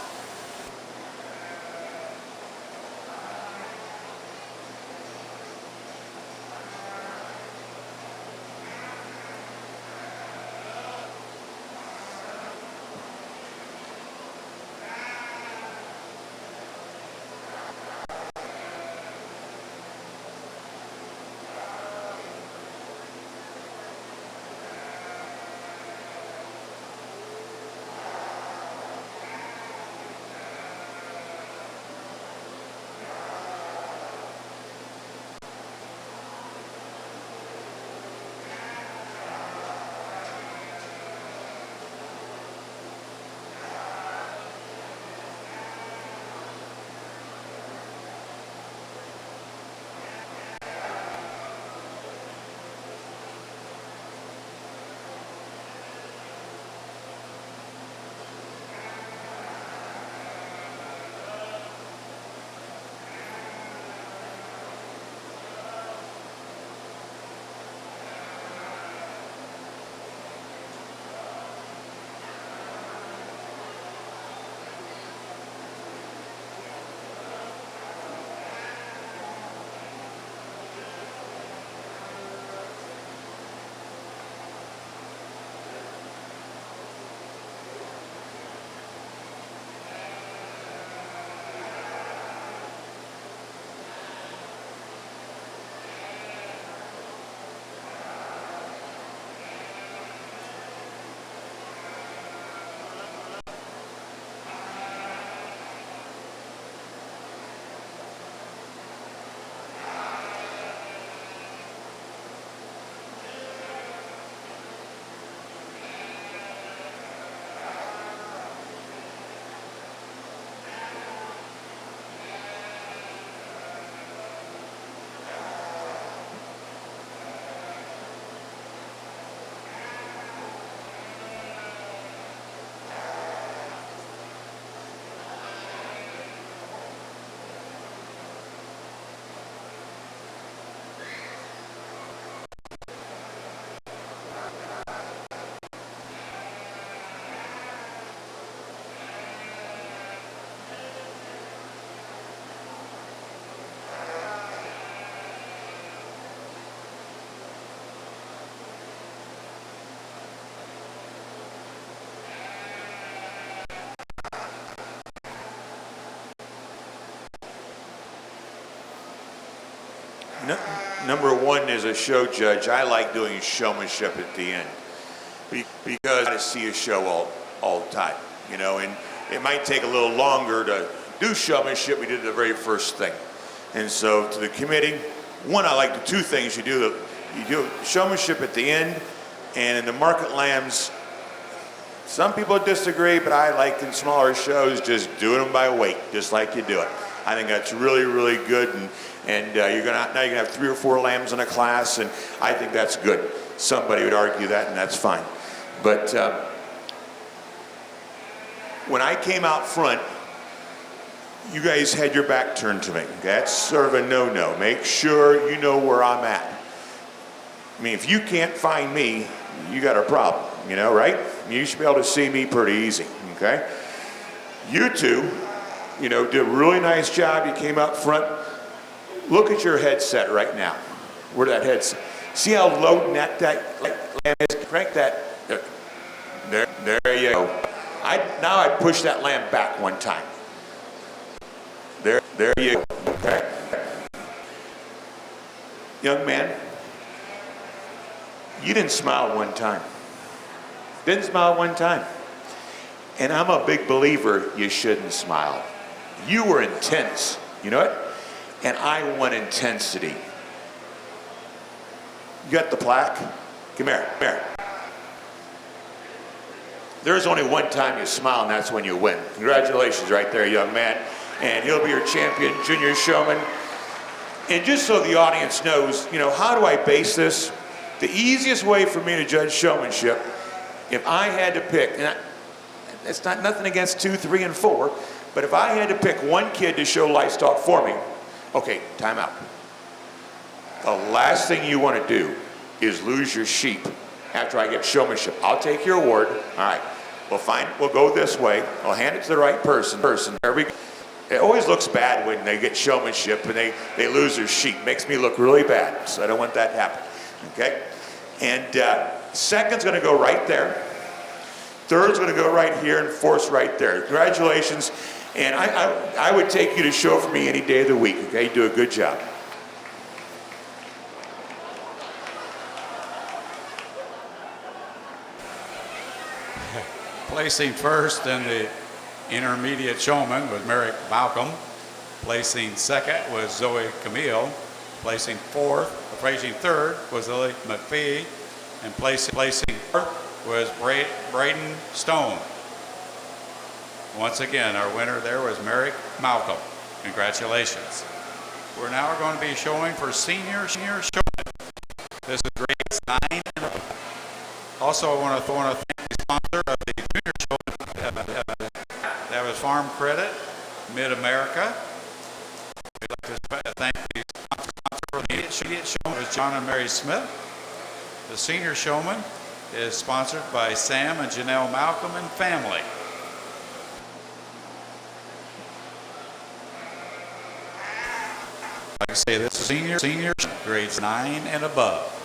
Number one, as a show judge, I like doing showmanship at the end because I see a show all the time, you know, and it might take a little longer to do showmanship. We did the very first thing. And so to the committee, one, I like the two things you do. You do showmanship at the end, and in the market lambs, some people disagree, but I like in smaller shows just doing them by weight, just like you do it. I think that's really, really good, and you're gonna have 3 or 4 lambs in a class, and I think that's good. Somebody would argue that, and that's fine. But when I came out front, you guys had your back turned to me. That's sort of a no-no. Make sure you know where I'm at. I mean, if you can't find me, you got a problem, you know, right? You should be able to see me pretty easy, okay? You two, you know, did a really nice job. You came up front. Look at your headset right now. Where that headset? See how low net that lamb is? Crank that. There you go. Now I push that lamb back one time. There you go. Okay. Young man, you didn't smile one time. Didn't smile one time. And I'm a big believer you shouldn't smile. You were intense, you know it? And I want intensity. You got the plaque? Come here, come here. There's only one time you smile, and that's when you win. Congratulations right there, young man. And he'll be your champion, junior showman. And just so the audience knows, you know, how do I base this? The easiest way for me to judge showmanship, if I had to pick, and it's not nothing against 2, 3, and 4, but if I had to pick one kid to show livestock for me, okay, time out. The last thing you want to do is lose your sheep after I get showmanship. I'll take your award. All right, we'll go this way. I'll hand it to the right person. There we go. It always looks bad when they get showmanship and they lose their sheep. Makes me look really bad, so I don't want that to happen. Okay? And second's going to go right there. Third's going to go right here, and fourth's right there. Congratulations. And I would take you to show for me any day of the week. Okay? You do a good job. Placing first in the intermediate showman was Merrick Malcolm. Placing second was Zoe Camille. Placing third was Lily McPhee. And placing fourth was Braden Stone. Once again, our winner there was Merrick Malcolm. Congratulations. We're now going to be showing for senior showman. This is grades 9 and up. Also, I want to thank the sponsor of the junior showman. That was Farm Credit, Mid-America. We'd like to thank the sponsor for the immediate showman was John and Mary Smith. The senior showman is sponsored by Sam and Janelle Malcolm and family. Like I say, this is senior grades 9 and above.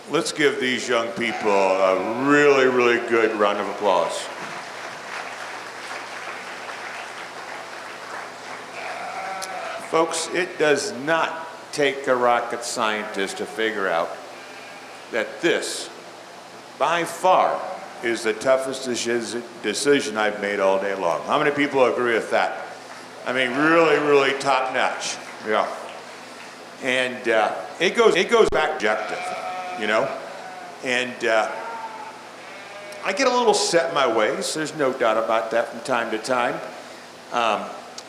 Let's give these young people a really, really good round of applause. Folks, it does not take a rocket scientist to figure out that this, by far, is the toughest decision I've made all day long. How many people agree with that? I mean, really, really top notch. Yeah. And it goes back objective, you know? And I get a little set in my ways. There's no doubt about that from time to time.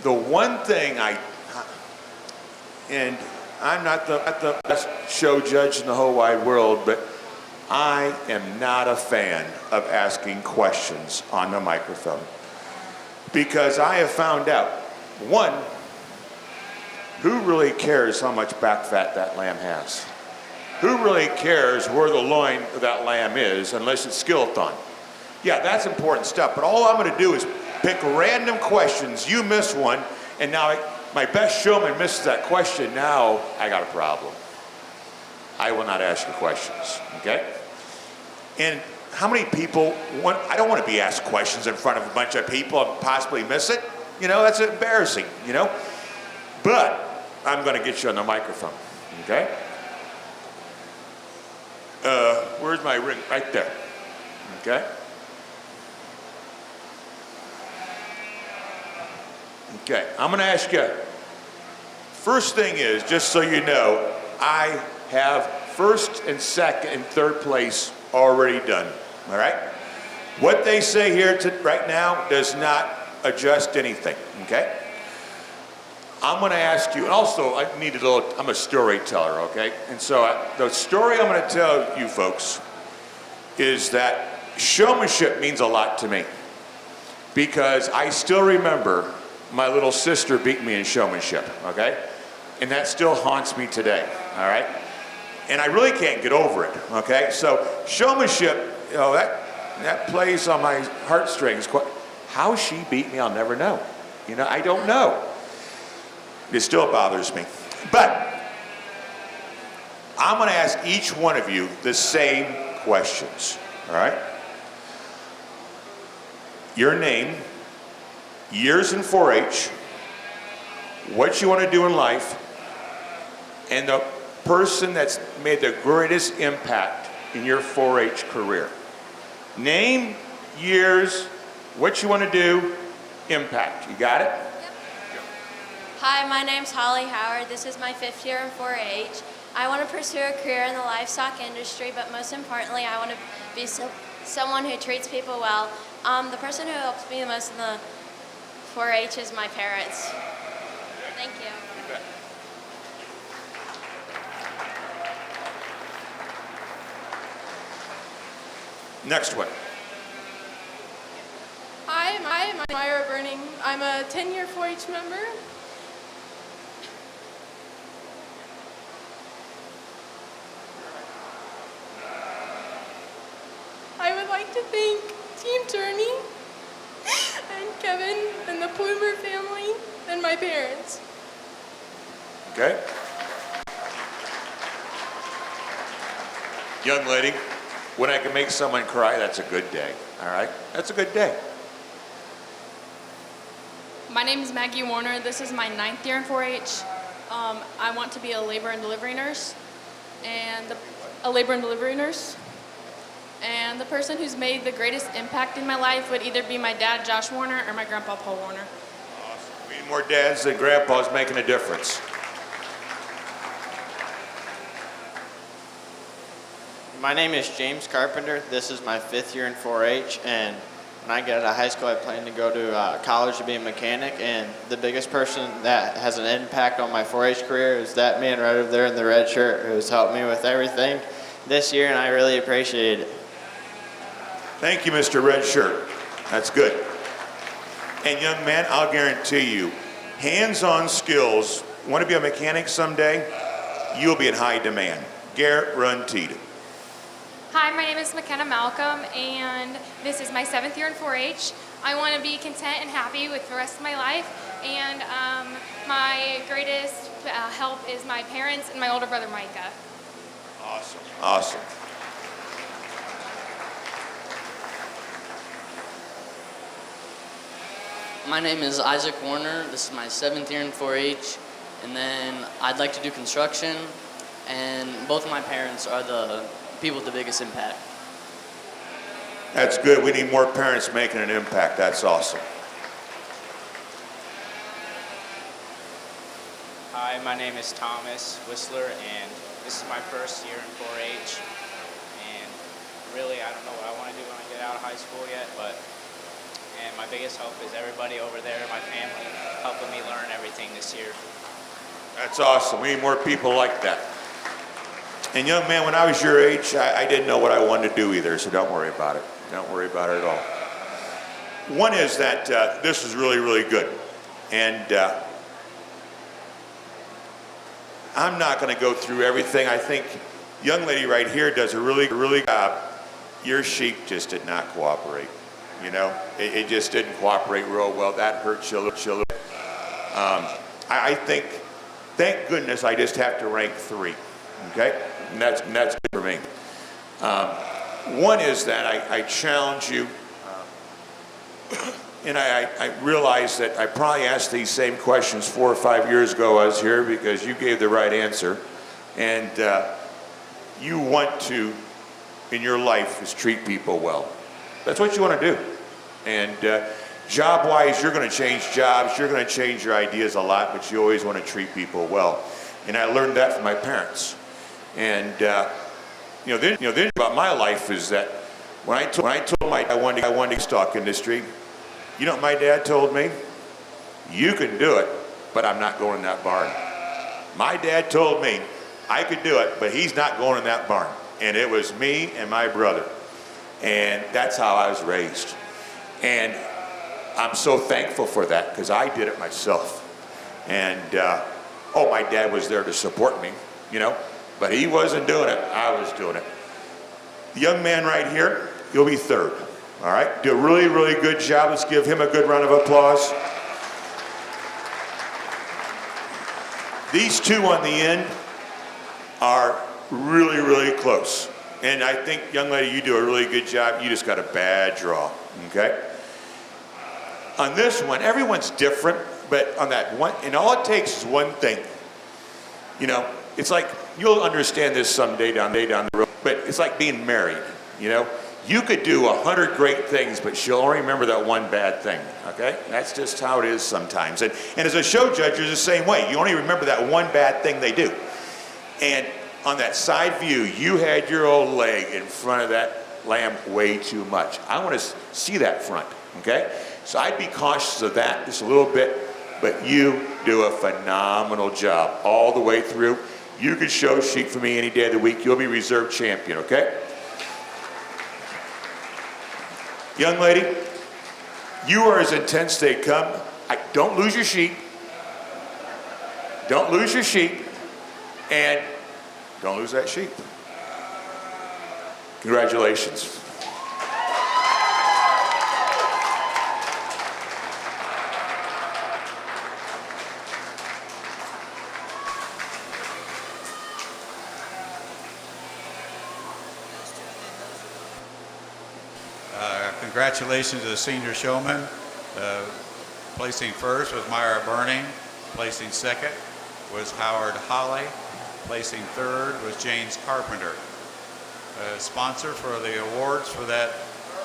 The one thing and I'm not the best show judge in the whole wide world, but I am not a fan of asking questions on the microphone. Because I have found out, one, who really cares how much back fat that lamb has? Who really cares where the loin of that lamb is unless it's skeleton? Yeah, that's important stuff, but all I'm gonna do is pick random questions. You miss one, and now my best showman misses that question. Now I got a problem. I will not ask you questions, okay? And how many people I don't want to be asked questions in front of a bunch of people and possibly miss it. You know, that's embarrassing, you know? But I'm going to get you on the microphone, okay? Where's my ring? Right there, okay? Okay, I'm going to ask you, first thing is, just so you know, I have first and second and third place already done, all right? What they say here right now does not adjust anything, okay? I'm going to ask you, and also I'm a storyteller, okay? And so the story I'm going to tell you folks is that showmanship means a lot to me, because I still remember my little sister beat me in showmanship, okay? And that still haunts me today, all right? And I really can't get over it, okay? So showmanship, you know, that plays on my heartstrings. How she beat me, I'll never know. You know, I don't know. It still bothers me. But I'm gonna ask each one of you the same questions, all right? Your name, years in 4-H, what you want to do in life, and the person that's made the greatest impact in your 4-H career. Name, years, what you want to do, impact. You got it? Yep. Hi, my name's Holly Howard. This is my 5th year in 4-H. I want to pursue a career in the livestock industry, but most importantly, I want to be someone who treats people well. The person who helps me the most in the 4-H is my parents. Thank you. You bet. Next one. Hi, I'm Myra Burning. I'm a 10-year 4-H member. I would like to thank Team Journey and Kevin and the Plumer family and my parents. Okay. Young lady, when I can make someone cry, that's a good day, all right? That's a good day. My name is Maggie Warner. This is my 9th year in 4-H. I want to be a labor and delivery nurse. And the person who's made the greatest impact in my life would either be my dad, Josh Warner, or my grandpa, Paul Warner. Awesome. We need more dads than grandpas making a difference. My name is James Carpenter. This is my 5th year in 4-H, and when I get out of high school, I plan to go to college to be a mechanic, and the biggest person that has an impact on my 4-H career is that man right over there in the red shirt who's helped me with everything this year, and I really appreciate it. Thank you, Mr. Red Shirt. That's good. And young man, I'll guarantee you, hands-on skills, want to be a mechanic someday, you'll be in high demand. Guaranteed. Hi, my name is McKenna Malcolm, and this is my 7th year in 4-H. I want to be content and happy with the rest of my life, and my greatest help is my parents and my older brother, Micah. Awesome. Awesome. My name is Isaac Warner. This is my 7th year in 4-H, and then I'd like to do construction, and both of my parents are the people with the biggest impact. That's good. We need more parents making an impact. That's awesome. Hi, my name is Thomas Whistler, and this is my first year in 4-H. And really, I don't know what I want to do when I get out of high school yet, and my biggest hope is everybody over there, my family, helping me learn everything this year. That's awesome. We need more people like that. And young man, when I was your age, I didn't know what I wanted to do either, so don't worry about it. Don't worry about it at all. One is that this is really, really good. And I'm not going to go through everything. I think young lady right here does a really, really good job. Your sheep just did not cooperate. You know, it just didn't cooperate real well. That hurt you a little. I think, thank goodness I just have to rank 3, okay? And that's good for me. One is that I challenge you, and I realize that I probably asked these same questions 4 or 5 years ago I was here because you gave the right answer. And you want to, in your life, is treat people well. That's what you want to do. And job-wise, you're going to change jobs, you're going to change your ideas a lot, but you always want to treat people well. And I learned that from my parents. And the thing about my life is that when I told my I wanted to stock industry, you know what my dad told me? You can do it, but I'm not going in that barn. My dad told me I could do it, but he's not going in that barn. And it was me and my brother. And that's how I was raised. And I'm so thankful for that because I did it myself. And, my dad was there to support me, you know, but he wasn't doing it. I was doing it. The young man right here, you'll be 3rd, all right? Do a really, really good job. Let's give him a good round of applause. These 2 on the end are really, really close. And I think, young lady, you do a really good job. You just got a bad draw, okay? On this one, everyone's different, but on that one, and all it takes is one thing. You know, it's like, you'll understand this someday down the road, but it's like being married, you know? You could do 100 great things, but you'll only remember that one bad thing, okay? That's just how it is sometimes. And as a show judge, you're the same way. You only remember that one bad thing they do. And on that side view, you had your old leg in front of that lamb way too much. I want to see that front, okay? So I'd be cautious of that just a little bit, but you do a phenomenal job all the way through. You can show sheep for me any day of the week. You'll be reserve champion, okay? Young lady, you are as intense as they come. Don't lose your sheep. Don't lose your sheep. And don't lose that sheep. Congratulations. Congratulations to the senior showman. Placing first was Myra Burning. Placing second was Howard Holly. Placing third was James Carpenter. Sponsor for the awards for that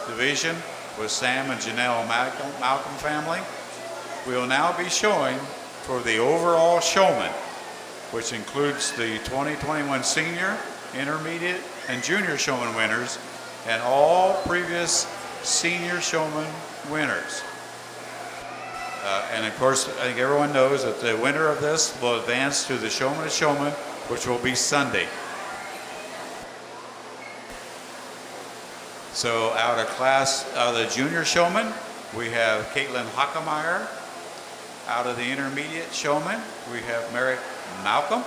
division was Sam and Janelle Malcolm family. We will now be showing for the overall showman, which includes the 2021 senior, intermediate, and junior showman winners, and all previous senior showman winners. And of course, I think everyone knows that the winner of this will advance to the Showman of Showman, which will be Sunday. So out of the junior showman, we have Caitlin Hockemeyer. Out of the intermediate showman, we have Merrick Malcolm.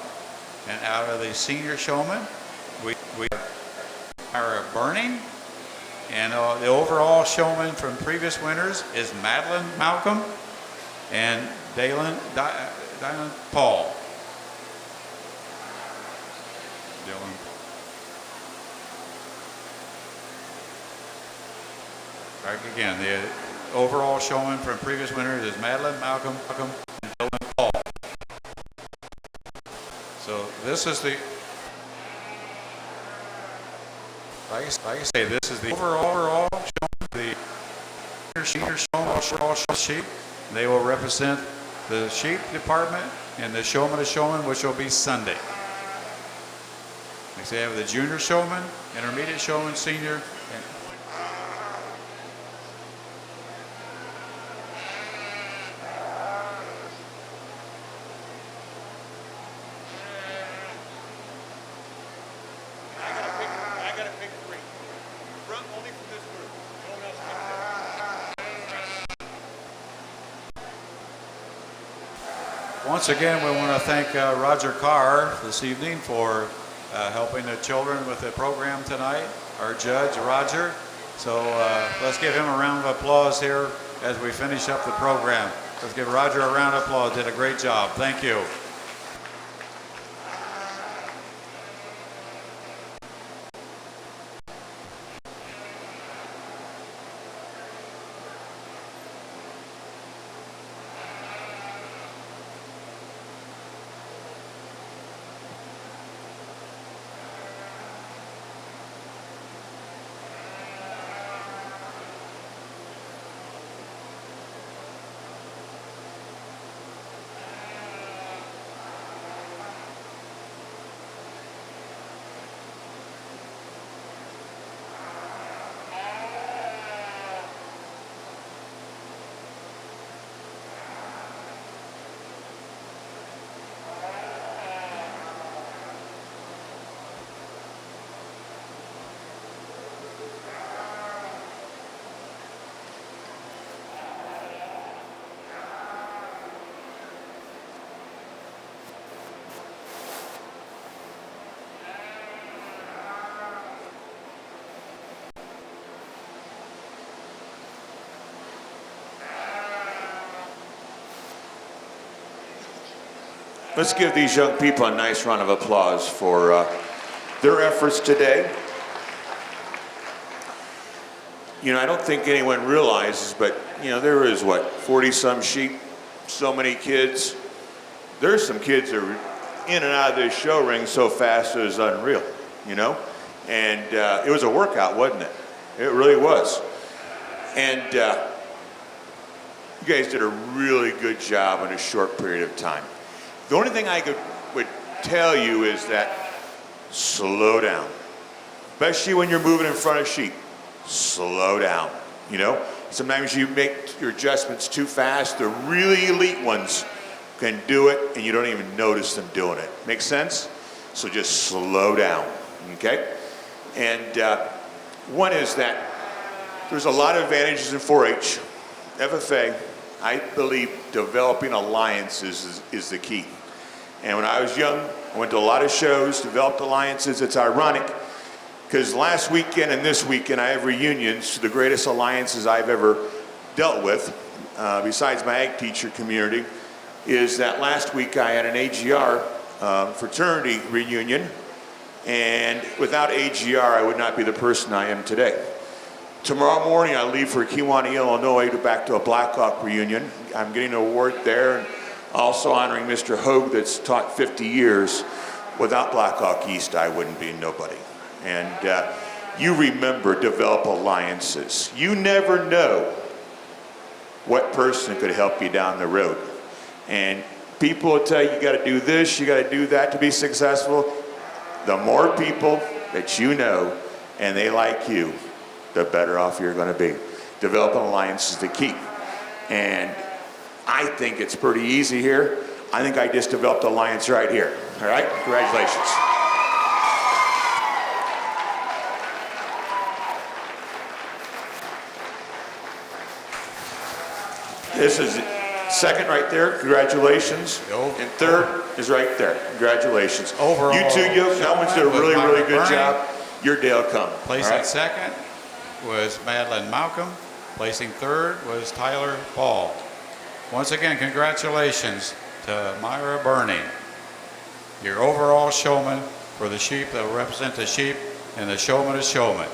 And out of the senior showman, we have Myra Burning. And the overall showman from previous winners is Madeline Malcolm and Dylan Paul. Again, the overall showman from previous winners is Madeline Malcolm and Dylan Paul. So this is the, like I say, this is the overall showman, the senior showman sheep. They will represent the sheep department and the showman of showman, which will be Sunday. Next, they have the junior showman, intermediate showman, senior. And I gotta pick three. Front only from this group. No one else can once again, we want to thank Roger Carr this evening for helping the children with the program tonight, our judge, Roger. So let's give him a round of applause here as we finish up the program. Let's give Roger a round of applause. Did a great job. Thank you. Let's give these young people a nice round of applause for their efforts today. You know, I don't think anyone realizes, but, you know, there is, what, 40-some sheep, so many kids. There's some kids that are in and out of this show ring so fast it was unreal, you know? And it was a workout, wasn't it? It really was. And you guys did a really good job in a short period of time. The only thing I would tell you is that slow down, especially when you're moving in front of sheep. Slow down, you know? Sometimes you make your adjustments too fast. The really elite ones can do it and you don't even notice them doing it. Make sense? So just slow down, okay? And one is that there's a lot of advantages in 4-H. FFA, I believe developing alliances is the key. And when I was young, I went to a lot of shows, developed alliances. It's ironic because last weekend and this weekend I have reunions to the greatest alliances I've ever dealt with, besides my ag teacher community, is that last week I had an AGR fraternity reunion, and without AGR I would not be the person I am today. Tomorrow morning I leave for Kewanee, Illinois to back to a Blackhawk reunion. I'm getting an award there, and also honoring Mr. Hogue that's taught 50 years. Without Blackhawk East I wouldn't be nobody. And you remember, develop alliances. You never know what person could help you down the road. And people will tell you, you got to do this, you got to do that to be successful. The more people that you know and they like you, the better off you're going to be. Developing alliances is the key. And I think it's pretty easy here. I think I just developed an alliance right here. All right? Congratulations. This is second right there. Congratulations. And third is right there. Congratulations. Overall, you two young ones did a really, really good job. Your day will come. Placing second was Madeline Malcolm. Placing third was Tyler Paul. Once again, congratulations to Myra Burning, your overall showman for the sheep that will represent the sheep and the showman is showman.